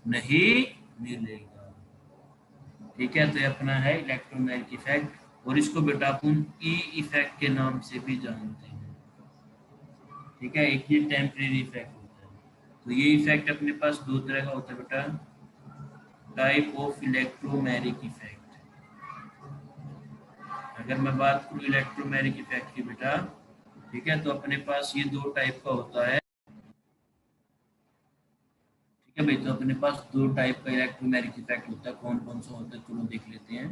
नहीं मिलेगा। ठीक है, तो ये अपना है इलेक्ट्रोमैग्नेटिक इफेक्ट, और इसको बेटा अपन ई इफेक्ट के नाम से भी जानते हैं। ठीक है, एक ये टेम्परेरी इफेक्ट होता है। तो ये इफेक्ट अपने पास दो तरह का होता है बेटा, टाइप ऑफ इलेक्ट्रोमैग्नेटिक इफेक्ट। अगर मैं बात करूँ इलेक्ट्रोमैग्नेटिक इफेक्ट की बेटा, ठीक है, तो अपने पास ये दो टाइप का होता है। ठीक है भाई, तो अपने पास दो टाइप का इलेक्ट्रोमैग्नेटिक इफेक्ट होता है। कौन कौन सा होता है चलो देख लेते हैं।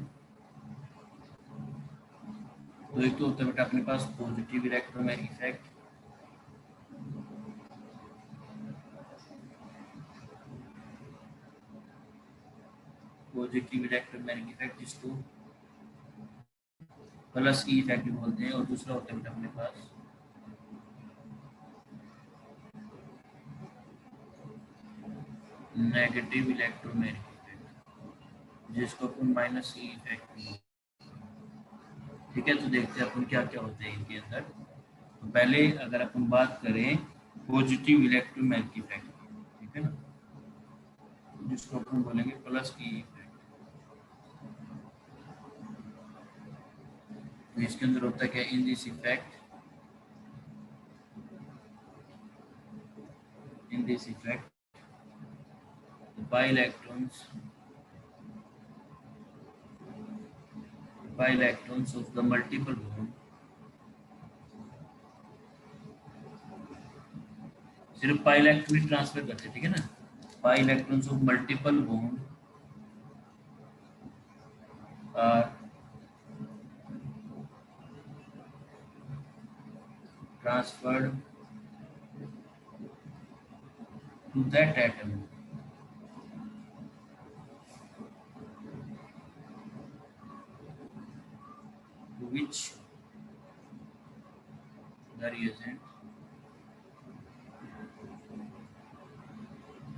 तो एक तो होता है बेटा अपने पास positive electromagnetic effect, positive electromagnetic effect जिसको प्लस ई इफेक्ट भी बोलते हैं, और दूसरा होता है बेटा अपने पास नेगेटिव इलेक्ट्रोमैग्नेटिक इफेक्ट, जिसको अपन माइनस ई इफेक्ट भी बोलते हैं। ठीक है, तो देखते हैं अपन क्या क्या होते हैं इनके अंदर। तो पहले अगर अपन बात करें पॉजिटिव इलेक्ट्रोमैग्नेटिक इफेक्ट, ठीक है ना, जिसको अपन बोलेंगे प्लस ई इफेक्ट। तो इसके अंदर होता है क्या, in this effect, in this effect pi electrons of the multiple bond, सिर्फ पाई इलेक्ट्रॉन ट्रांसफर करते हैं। ठीक है ना, pi electrons of multiple bond are transferred to that atom to which the reagent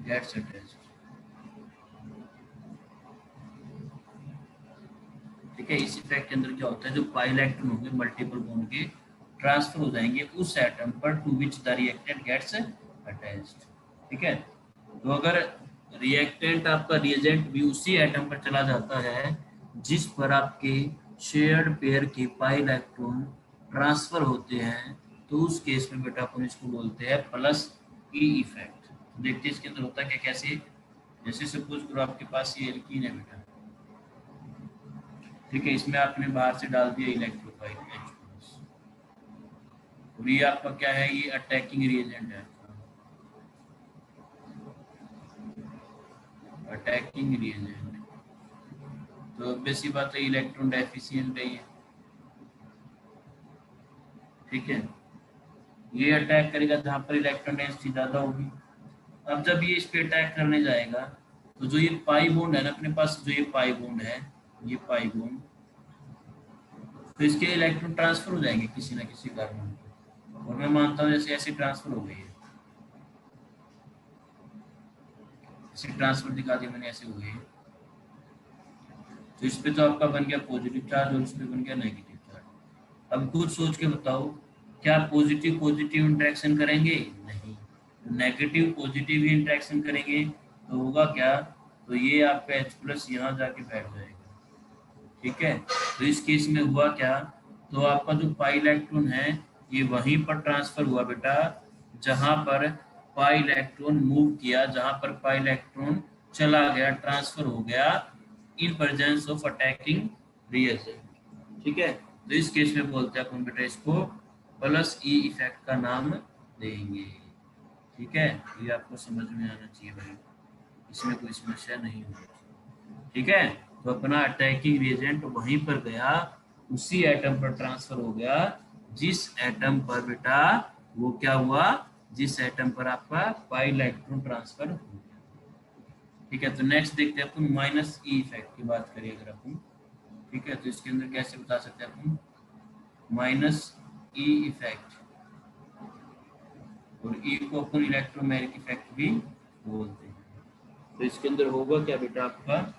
gets attached। ठीक है, इस effect के अंदर क्या होता है, जो पाई इलेक्ट्रॉन होंगे मल्टीपल बॉन्ड के ट्रांसफर हो जाएंगे उस एटम पर to which the reactant gets attached. ठीक है, तो अगर रिएक्टेंट आपका रिएजेंट भी उसी एटम पर चला जाता है जिस पर आपके शेयर्ड पेयर के पाई इलेक्ट्रॉन ट्रांसफर होते हैं, तो उस केस में बेटा अपन इसको बोलते हैं प्लस ई इफेक्ट। देखते हैं इसके अंदर होता है क्या, कैसे, जैसे सपोज करो आपके पास ये एल्कीन है बेटा, ठीक है, इसमें आपने बाहर से डाल दिया इलेक्ट्रोफाइल H+, और ये आपका क्या है, ये अटैकिंग रिएजेंट है, अटैकिंग रिएजेंट। तो बेसी बात है इलेक्ट्रॉन डेफिशिएंट है ये। ठीक है, ये अटैक करेगा जहां पर इलेक्ट्रॉन डेंसिटी ज्यादा होगी। अब जब ये इस पे अटैक करने जाएगा तो जो ये पाई बॉन्ड है ना अपने पास, जो ये पाई बॉन्ड है, ये पाई बॉन्ड, तो इसके इलेक्ट्रॉन ट्रांसफर हो जाएंगे किसी ना किसी कारण, और मैं मानता हूँ जैसे ऐसे ट्रांसफर हो गई है, ऐसे ट्रांसफर दिखा दिया मैंने, ऐसे हो गई है। तो इस पे तो आपका बन गया पॉजिटिव चार्ज और इस पे बन गया नेगेटिव चार्ज। अब खुद सोच के बताओ, क्या पॉजिटिव पॉजिटिव इंटरेक्शन करेंगे? नहीं, नेगेटिव पॉजिटिव ही इंटरेक्शन करेंगे। तो होगा क्या, तो ये आपका H+ यहाँ जाके बैठ जाएगा। ठीक है, तो इस केस में हुआ क्या, तो आपका जो पाई इलेक्ट्रॉन है ये वहीं पर ट्रांसफर हुआ बेटा जहां पर पाई इलेक्ट्रॉन मूव किया, जहां पर पाई इलेक्ट्रॉन चला गया, ट्रांसफर हो गया in presence of attacking reagent. ठीक है, तो इस केस में बोलते हैं अपन बेटा इसको प्लस ई इफेक्ट का नाम देंगे। ठीक है, ये आपको समझ में आना चाहिए भाई, इसमें कोई समस्या नहीं होगी। ठीक है, तो अपना अटैकिंग रिएजेंट वहीं पर गया, उसी एटम पर ट्रांसफर हो गया जिस एटम पर बेटा वो क्या हुआ, जिस एटम पर आपका पाई इलेक्ट्रॉन ट्रांसफर हो गया। ठीक है, तो नेक्स्ट देखते हैं अपन माइनस ई इफेक्ट की बात करिए अगर अपन। ठीक है, तो इसके अंदर कैसे बता सकते हैं अपन माइनस ई इफेक्ट, और ई को अपन इलेक्ट्रोमैग्नेटिक इफेक्ट भी बोलते हैं। तो इसके अंदर होगा क्या बेटा आपका,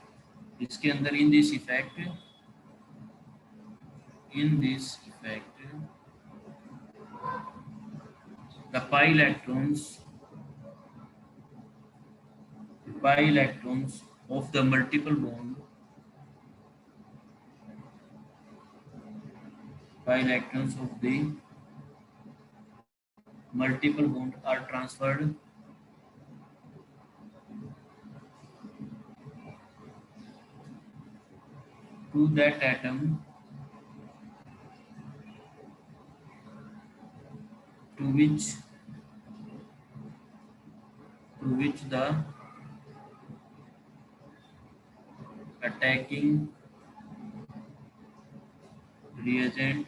इसके अंदर in this effect the pi electrons of the pi electrons of the multiple bond are transferred to that atom to which the attacking reagent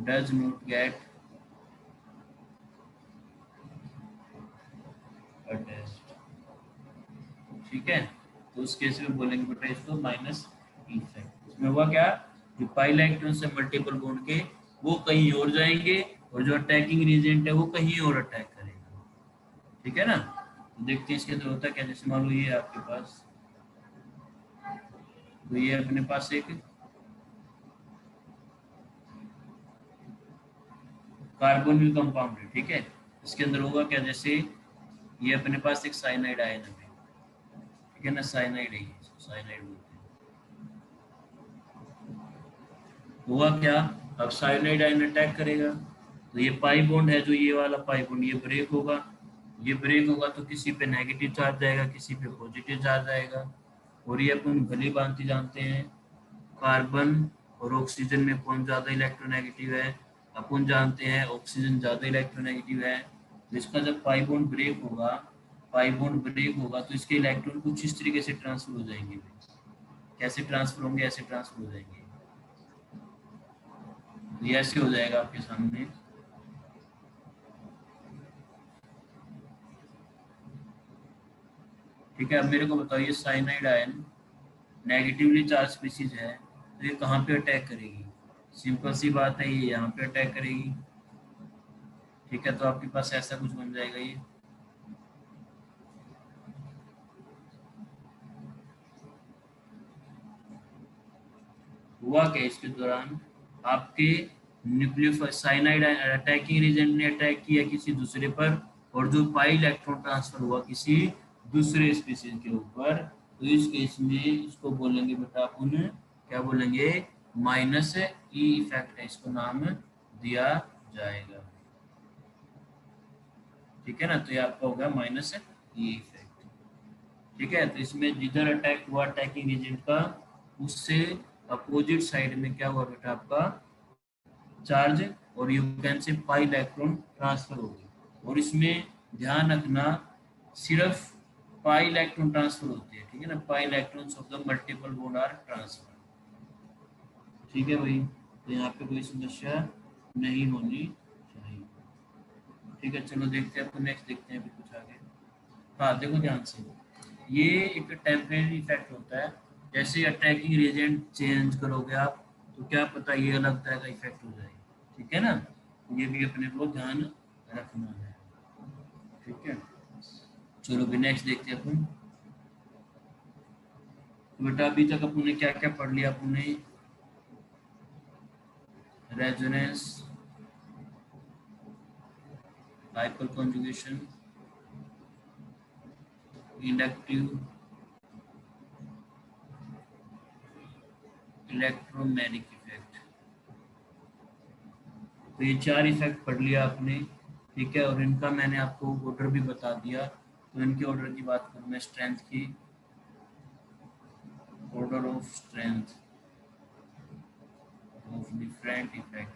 does not get attached। ठीक है, तो उस केस में बोलेंगे बेटा इसको माइनस इफेक्ट। इसमें हुआ क्या, जो पाई इलेक्ट्रॉन से मल्टीपल बॉन्ड के वो कहीं और जाएंगे, और जो अटैकिंग रिएजेंट है वो कहीं और अटैक करेगा। ठीक है ना, तो देखते हैं इसके अंदर होता है क्या। जैसे मान लो ये आपके पास, तो ये अपने पास एक कार्बोनिल कंपाउंड है। ठीक है, इसके अंदर होगा क्या, जैसे ये अपने पास एक साइनाइड आयन है। ठीक है ना, साइनाइड है, ये साइनाइड बोलते हैं। हुआ क्या, अब साइनाइड आयन अटैक करेगा, तो ये पाई बॉन्ड है, जो ये वाला पाई बॉन्ड ये ब्रेक होगा। ये ब्रेक होगा तो किसी पे नेगेटिव चार्ज आएगा, किसी पे पॉजिटिव चार्ज आएगा। और ये अपन भली भांति जानते हैं, कार्बन और ऑक्सीजन में कौन ज्यादा इलेक्ट्रोनेगेटिव है, अपन जानते हैं ऑक्सीजन ज्यादा इलेक्ट्रोनेगेटिव है। तो इसका जब पाई बॉन्ड ब्रेक होगा तो इसके इलेक्ट्रॉन कुछ इस तरीके से ट्रांसफर हो जाएंगे। कैसे ट्रांसफर होंगे, ऐसे ट्रांसफर हो जाएंगे। तो ये ऐसे हो जाएगा आपके सामने, ठीक है। अब मेरे को बताओ, ये cyanide ion negatively charge species है, तो ये कहाँ पे अटैक करेगी, सिंपल सी बात है, ये यहाँ पे अटैक करेगी। ठीक है, तो आपके पास ऐसा कुछ बन जाएगा ये। हुआ क्या इसके दौरान, आपके साइनाइड अटैकिंग रीजन ने अटैक किया किसी दूसरे पर, और जो पाई इलेक्ट्रॉन ट्रांसफर हुआ किसी दूसरे स्पीशीज के ऊपर, तो इस केस में इसको बोलेंगे बेटा अपन क्या बोलेंगे, माइनस ई इफेक्ट है, इसको नाम दिया जाएगा। ठीक है ना, तो ये आपका होगा माइनस ई इफेक्ट। ठीक है, तो इसमें जिधर अटैक हुआ अटैकिंग एजेंट का, उससे अपोजिट साइड में क्या हुआ बेटा आपका चार्ज, और यू कैन से पाई इलेक्ट्रॉन ट्रांसफर हो गई। और इसमें ध्यान रखना, सिर्फ पाई इलेक्ट्रॉन ट्रांसफर होते हैं। ठीक है ना, pi electrons of the multiple bond are transfer. ठीक है भाई, तो यहाँ पे कोई समस्या नहीं होनी चाहिए। ठीक है, चलो देखते हैं, आपको नेक्स्ट देखते हैं अभी कुछ आगे। हाँ देखो ध्यान से, ये एक टेम्परेरी इफेक्ट होता है। जैसे अटैकिंग रिएजेंट चेंज करोगे आप, तो क्या पता ये अलग तरह का इफेक्ट हो जाए। ठीक है ना, ये भी अपने को ध्यान रखना है। ठीक है, चलो भी नेक्स्ट देखते हैं अपन। तो बेटा अभी तक अपन ने क्या क्या पढ़ लिया, अपन ने resonance, hyper conjugation, inductive, electromagnetic effect. तो ये चार इफेक्ट पढ़ लिया आपने। ठीक है, और इनका मैंने आपको ऑर्डर भी बता दिया। तो इनके ऑर्डर की बात करूँ मैं, स्ट्रेंथ की, order of strength of different effect.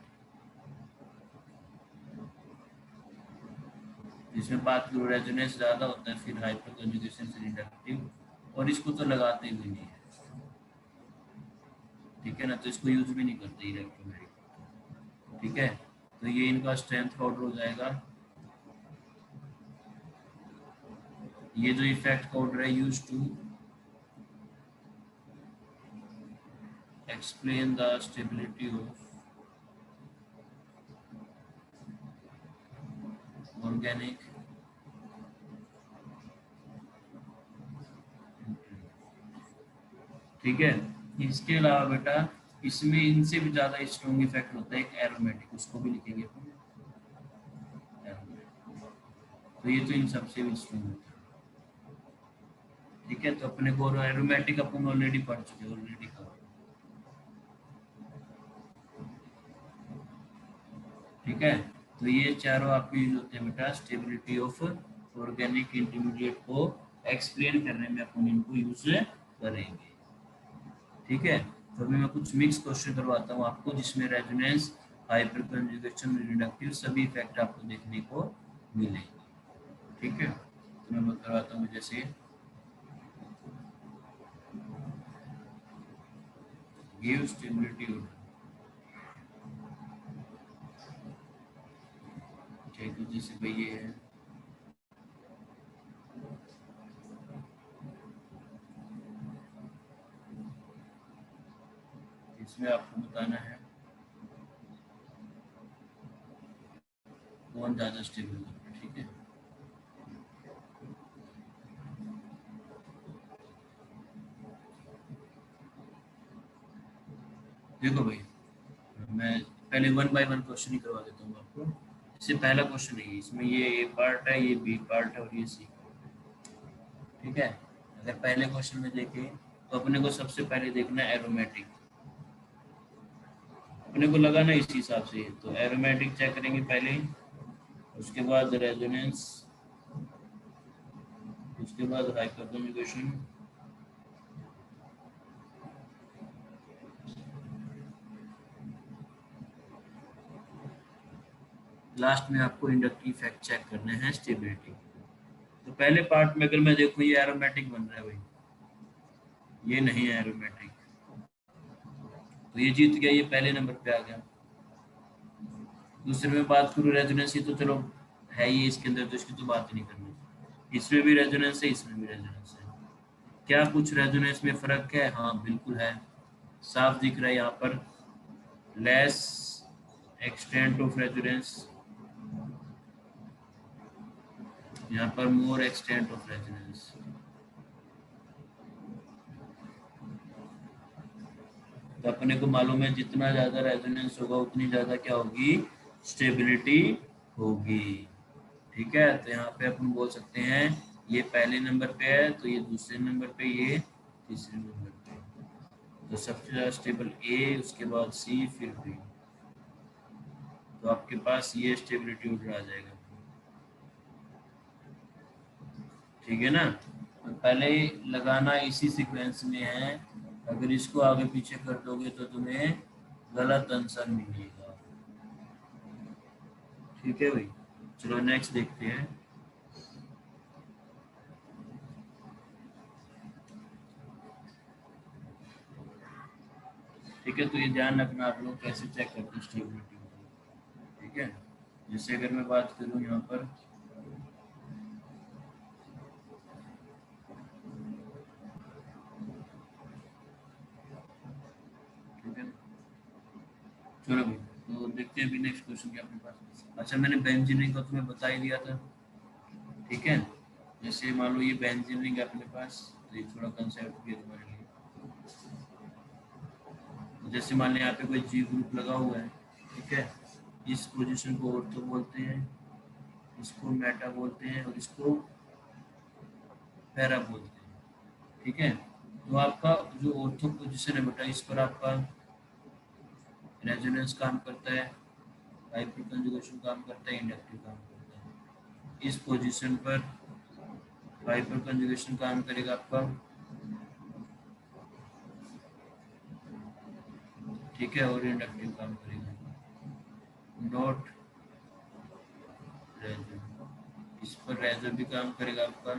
इसमें बात करूँ रेजोनेंस ज़्यादा होता है, फिर हाइपर कंजुगेशन, फिर इंडक्टिव, और इसको तो लगाते भी नहीं है, ठीक है ना, तो इसको यूज भी नहीं करते इलेक्ट्रोमेरिक, ठीक है। तो ये इनका स्ट्रेंथ ऑर्डर हो जाएगा। ये जो इफेक्ट का ऑर्डर है, use to explain the stability of organic, ठीक है। इसके अलावा बेटा इसमें इनसे भी ज्यादा स्ट्रॉन्ग इफेक्ट होता है एक एरोमेटिक, उसको भी लिखेंगे अपन aromatic। तो ये तो इन सबसे भी स्ट्रॉन्ग होता है, ठीक है। तो अपने को एरोमेटिक अपन ऑलरेडी पढ़ चुके, ऑलरेडी कवर, ठीक है। तो ये चारों आपके यूज होते हैं बेटा स्टेबिलिटी ऑफ ऑर्गेनिक इंटरमीडिएट को एक्सप्लेन करने में, अपन इनको यूज करेंगे, ठीक है। तो अभी मैं कुछ मिक्स क्वेश्चन करवाता हूँ आपको, जिसमें रेजोनेंस, हाइपर कंजुगेशन, रिडक्टिव सभी इफेक्ट आपको देखने को मिलेंगे, ठीक है। तो मैं करवाता हूँ, जैसे गिव स्टेबिलिटी, ठीक है, जैसे भाई ये है, इसमें आपको बताना है कौन ज़्यादा स्टेबल है, ठीक है। देखो भाई, मैं पहले वन बाय वन क्वेश्चन ही करवा देता हूँ आपको। इससे पहला क्वेश्चन है, इसमें ये ए पार्ट है, ये बी पार्ट है, और ये सी पार्ट है, ठीक है। अगर पहले क्वेश्चन में देखें तो अपने को सबसे पहले देखना है एरोमेटिक, अपने को लगाना इस हिसाब से, तो एरोमेटिक चेक करेंगे पहले, उसके बाद रेजोनेंस, उसके बाद हाइपर कंजुगेशन, लास्ट में आपको इंडक्टिव इफेक्ट चेक करने हैं, स्टेबिलिटी। तो पहले पार्ट में अगर मैं देखूं, ये एरोमेटिक बन रहा है भाई, ये नहीं है एरोमेटिक, तो ये जीत गया, ये पहले नंबर पे आ गया। दूसरे में बात करूँ रेजोनेंस, तो चलो है ही इसके अंदर, तो इसकी तो बात ही नहीं करनी। इसमें भी रेजोनेंस है, इसमें भी रेजोनेंस है। क्या कुछ रेजोनेंस में फर्क है? हाँ बिल्कुल है, साफ दिख रहा है यहाँ पर, लेस एक्सटेंट ऑफ रेजोनेंस, यहाँ पर मोर एक्सटेंट ऑफ रेजोनेंस। तो अपने को मालूम है जितना ज्यादा रेजोनेंस होगा उतनी ज्यादा क्या होगी, स्टेबिलिटी होगी, ठीक है। तो यहाँ पे अपन बोल सकते हैं ये पहले नंबर पे है, तो ये दूसरे नंबर पे, ये तीसरे नंबर पे। तो सबसे ज्यादा स्टेबल ए, उसके बाद सी, फिर बी। तो आपके पास ये स्टेबिलिटी ऑर्डर आ जाएगा, ठीक है ना। तो पहले लगाना इसी सीक्वेंस में है, अगर इसको आगे पीछे कर दोगे तो तुम्हें गलत आंसर मिलेगा, ठीक है भाई। चलो नेक्स्ट देखते हैं, ठीक है। तो ये ध्यान रखना आप लोग कैसे चेक करते हैं स्टेबिलिटी, ठीक है। जैसे अगर मैं बात करूँ यहाँ पर, ठीक है, चलो भाई, तो देखते हैं अभी नेक्स्ट क्वेश्चन क्या अपने पास। अच्छा, मैंने बेंजीनिंग का तुम्हें बता ही दिया था, ठीक है। जैसे मान लो ये बेंजीनिंग है अपने पास, तो ये थोड़ा कंसेप्ट भी है तुम्हारे लिए। तो जैसे मान लिया यहाँ पे कोई जी ग्रुप लगा हुआ है, ठीक है, इस पोजीशन को ऑर्थो बोलते हैं, इसको मेटा बोलते हैं, और इसको पैरा बोलते हैं, ठीक है। तो आपका जो ऑर्थो पोजीशन है बेटा, इस पर आपका रेजोनेंस काम करता है, हाइपर कंजुगेशन काम करता है, इंडक्टिव काम करता है। इस पोजीशन पर हाइपर कंजुगेशन काम करेगा आपका, ठीक है, और इंडक्टिव काम करेगा, नॉट रेजोनेंस। इस रेजो भी काम करेगा आपका,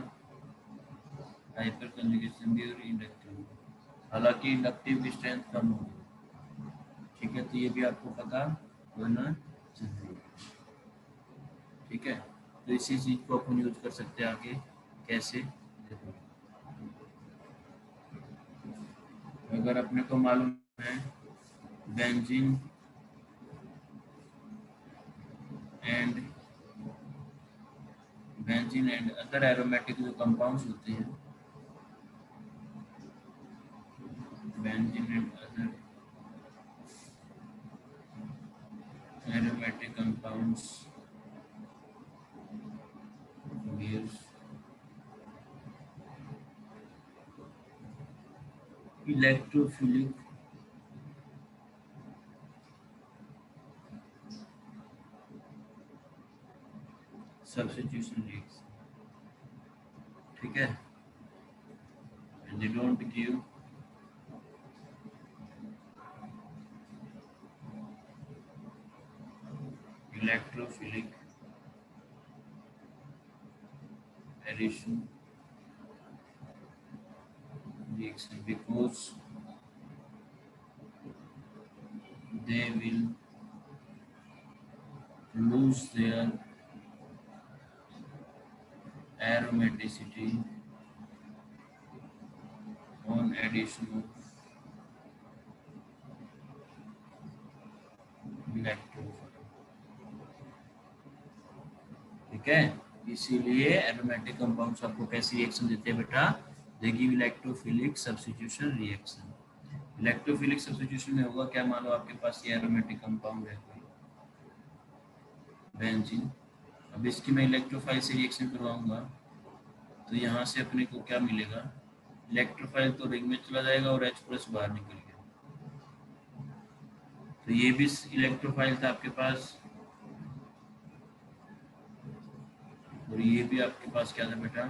हाइपर कंजुगेशन भी और इंडक्टिव। हालांकि इंडक्टिव की स्ट्रेंथ कम होगी, ठीक है, तो ये भी आपको पता होना चाहिए। ठीक है, तो इसी चीज को अपन यूज कर सकते हैं आगे। कैसे? देखो, अगर अपने को मालूम है बेंजीन एंड अदर एरोमेटिक जो कंपाउंड्स होते हैं, benzene and other aromatic compounds gives electrophilic substitution reaction, ठीक है, and they don't give electrophilic addition reaction because they will lose their aromaticity on addition of electrophile, ठीक है। इसीलिए aromatic compounds आपको कैसी रिएक्शन देते हैं बेटा? They give electrophilic substitution reaction. Electrophilic substitution में होगा क्या? मान लो आपके पास ये एरोमेटिक कंपाउंड है कोई बेंजीन, अब इसकी मैं इलेक्ट्रोफाइल से रिएक्शन करवाऊंगा तो यहाँ से अपने को क्या मिलेगा? इलेक्ट्रोफाइल तो रिंग में चला जाएगा और H+ बाहर निकल गया, तो ये भी इलेक्ट्रोफाइल था आपके पास और ये भी आपके पास क्या था बेटा?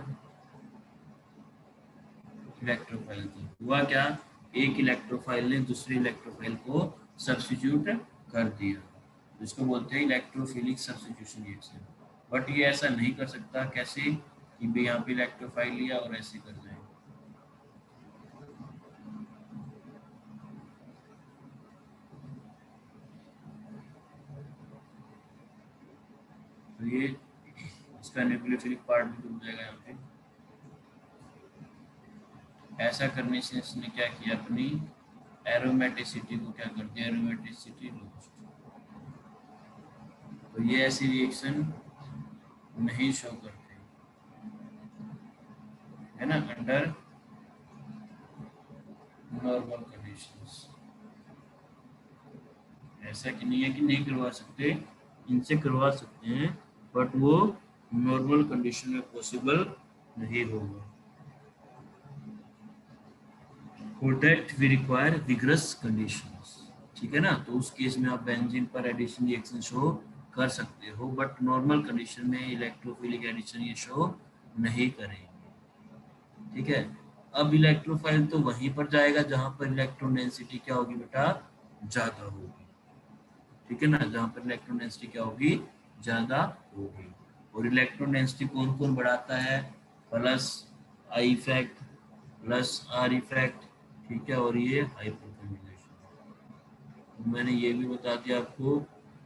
इलेक्ट्रोफाइल थी। हुआ क्या? एक इलेक्ट्रोफाइल ने दूसरे इलेक्ट्रोफाइल को सब्स्टिट्यूट कर दिया, जिसको बोलते हैं इलेक्ट्रोफिलिक सब्स्टिट्यूशन रिएक्शन। बट ये ऐसा नहीं कर सकता। कैसे? कि भी यहाँ पे इलेक्ट्रोफाइल लिया और ऐसे कर जाए, तो ये इसका न्यूक्लियोफिलिक पार्ट भी डूब जाएगा यहाँ पे। ऐसा करने से इसने क्या किया? अपनी एरोमेटिसिटी को क्या कर दिया? Aromaticity lost. तो ये ऐसी रिएक्शन नहीं शो करते, है ना, अंडर नॉर्मल कंडीशंस। ऐसा कि नहीं है कि नहीं करवा सकते, इनसे करवा सकते हैं, बट वो नॉर्मल कंडीशन में पॉसिबल नहीं होगा। For that we require vigorous conditions, ठीक है ना। तो उस केस में आप बेंजीन पर एडिशन रिएक्शन शो कर सकते हो, बट नॉर्मल कंडीशन में इलेक्ट्रोफिलिक एडिशन ये शो नहीं करेंगे, ठीक है। अब इलेक्ट्रोफाइल तो वहीं पर जाएगा जहां पर इलेक्ट्रॉन डेंसिटी क्या होगी बेटा? ज्यादा होगी, ठीक है ना। जहां पर इलेक्ट्रॉन डेंसिटी क्या होगी? ज्यादा होगी। और इलेक्ट्रॉन डेंसिटी कौन कौन बढ़ाता है? Plus I effect, plus are effect, ठीक है, और ये हाइपर कंजुगेशन। मैंने ये भी बता दिया आपको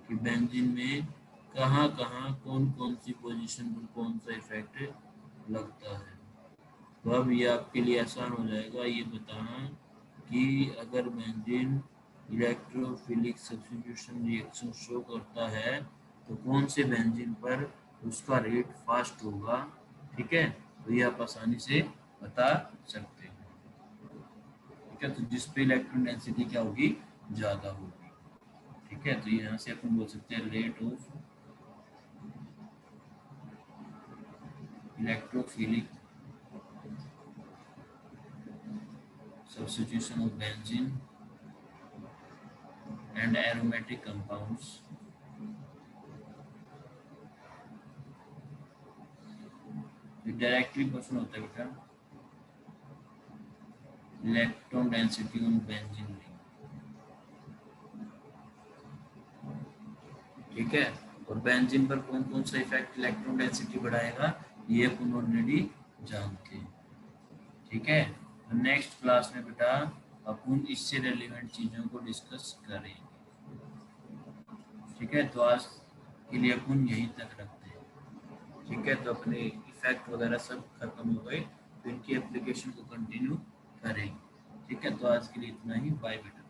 कि बेंजीन में कहाँ कहाँ कौन कौन सी पोजीशन पर कौन सा इफेक्ट लगता है। तो अब ये आपके लिए आसान हो जाएगा ये बताना कि अगर benzene electrophilic substitution reaction show करता है तो कौन से बेंजीन पर उसका रेट फास्ट होगा, ठीक है। तो ये आप आसानी से बता सकते हैं, ठीक है। तो जिस पे इलेक्ट्रॉन डेंसिटी क्या होगी? ज़्यादा होगी, ठीक है। तो यहाँ से अपन बोल सकते हैं rate of electrophilic substitution of benzene and aromatic compounds directly question होता है बेटा electron density on benzene ring, ठीक है। और बेंजीन पर कौन कौन सा इफेक्ट इलेक्ट्रॉन डेंसिटी बढ़ाएगा? ये अपन ऑलरेडी जानते हैं। ठीक है, तो नेक्स्ट क्लास में बेटा अपन इससे रेलिवेंट चीज़ों को डिस्कस करेंगे। ठीक है, तो आज के लिए अपन यहीं तक रखते हैं। ठीक है, तो अपने इफेक्ट वगैरह सब खत्म हो गए, तो इनकी एप्लीकेशन को कंटिन्यू करेंगे। ठीक है, तो आज के लिए इतना ही, बाय बेटा।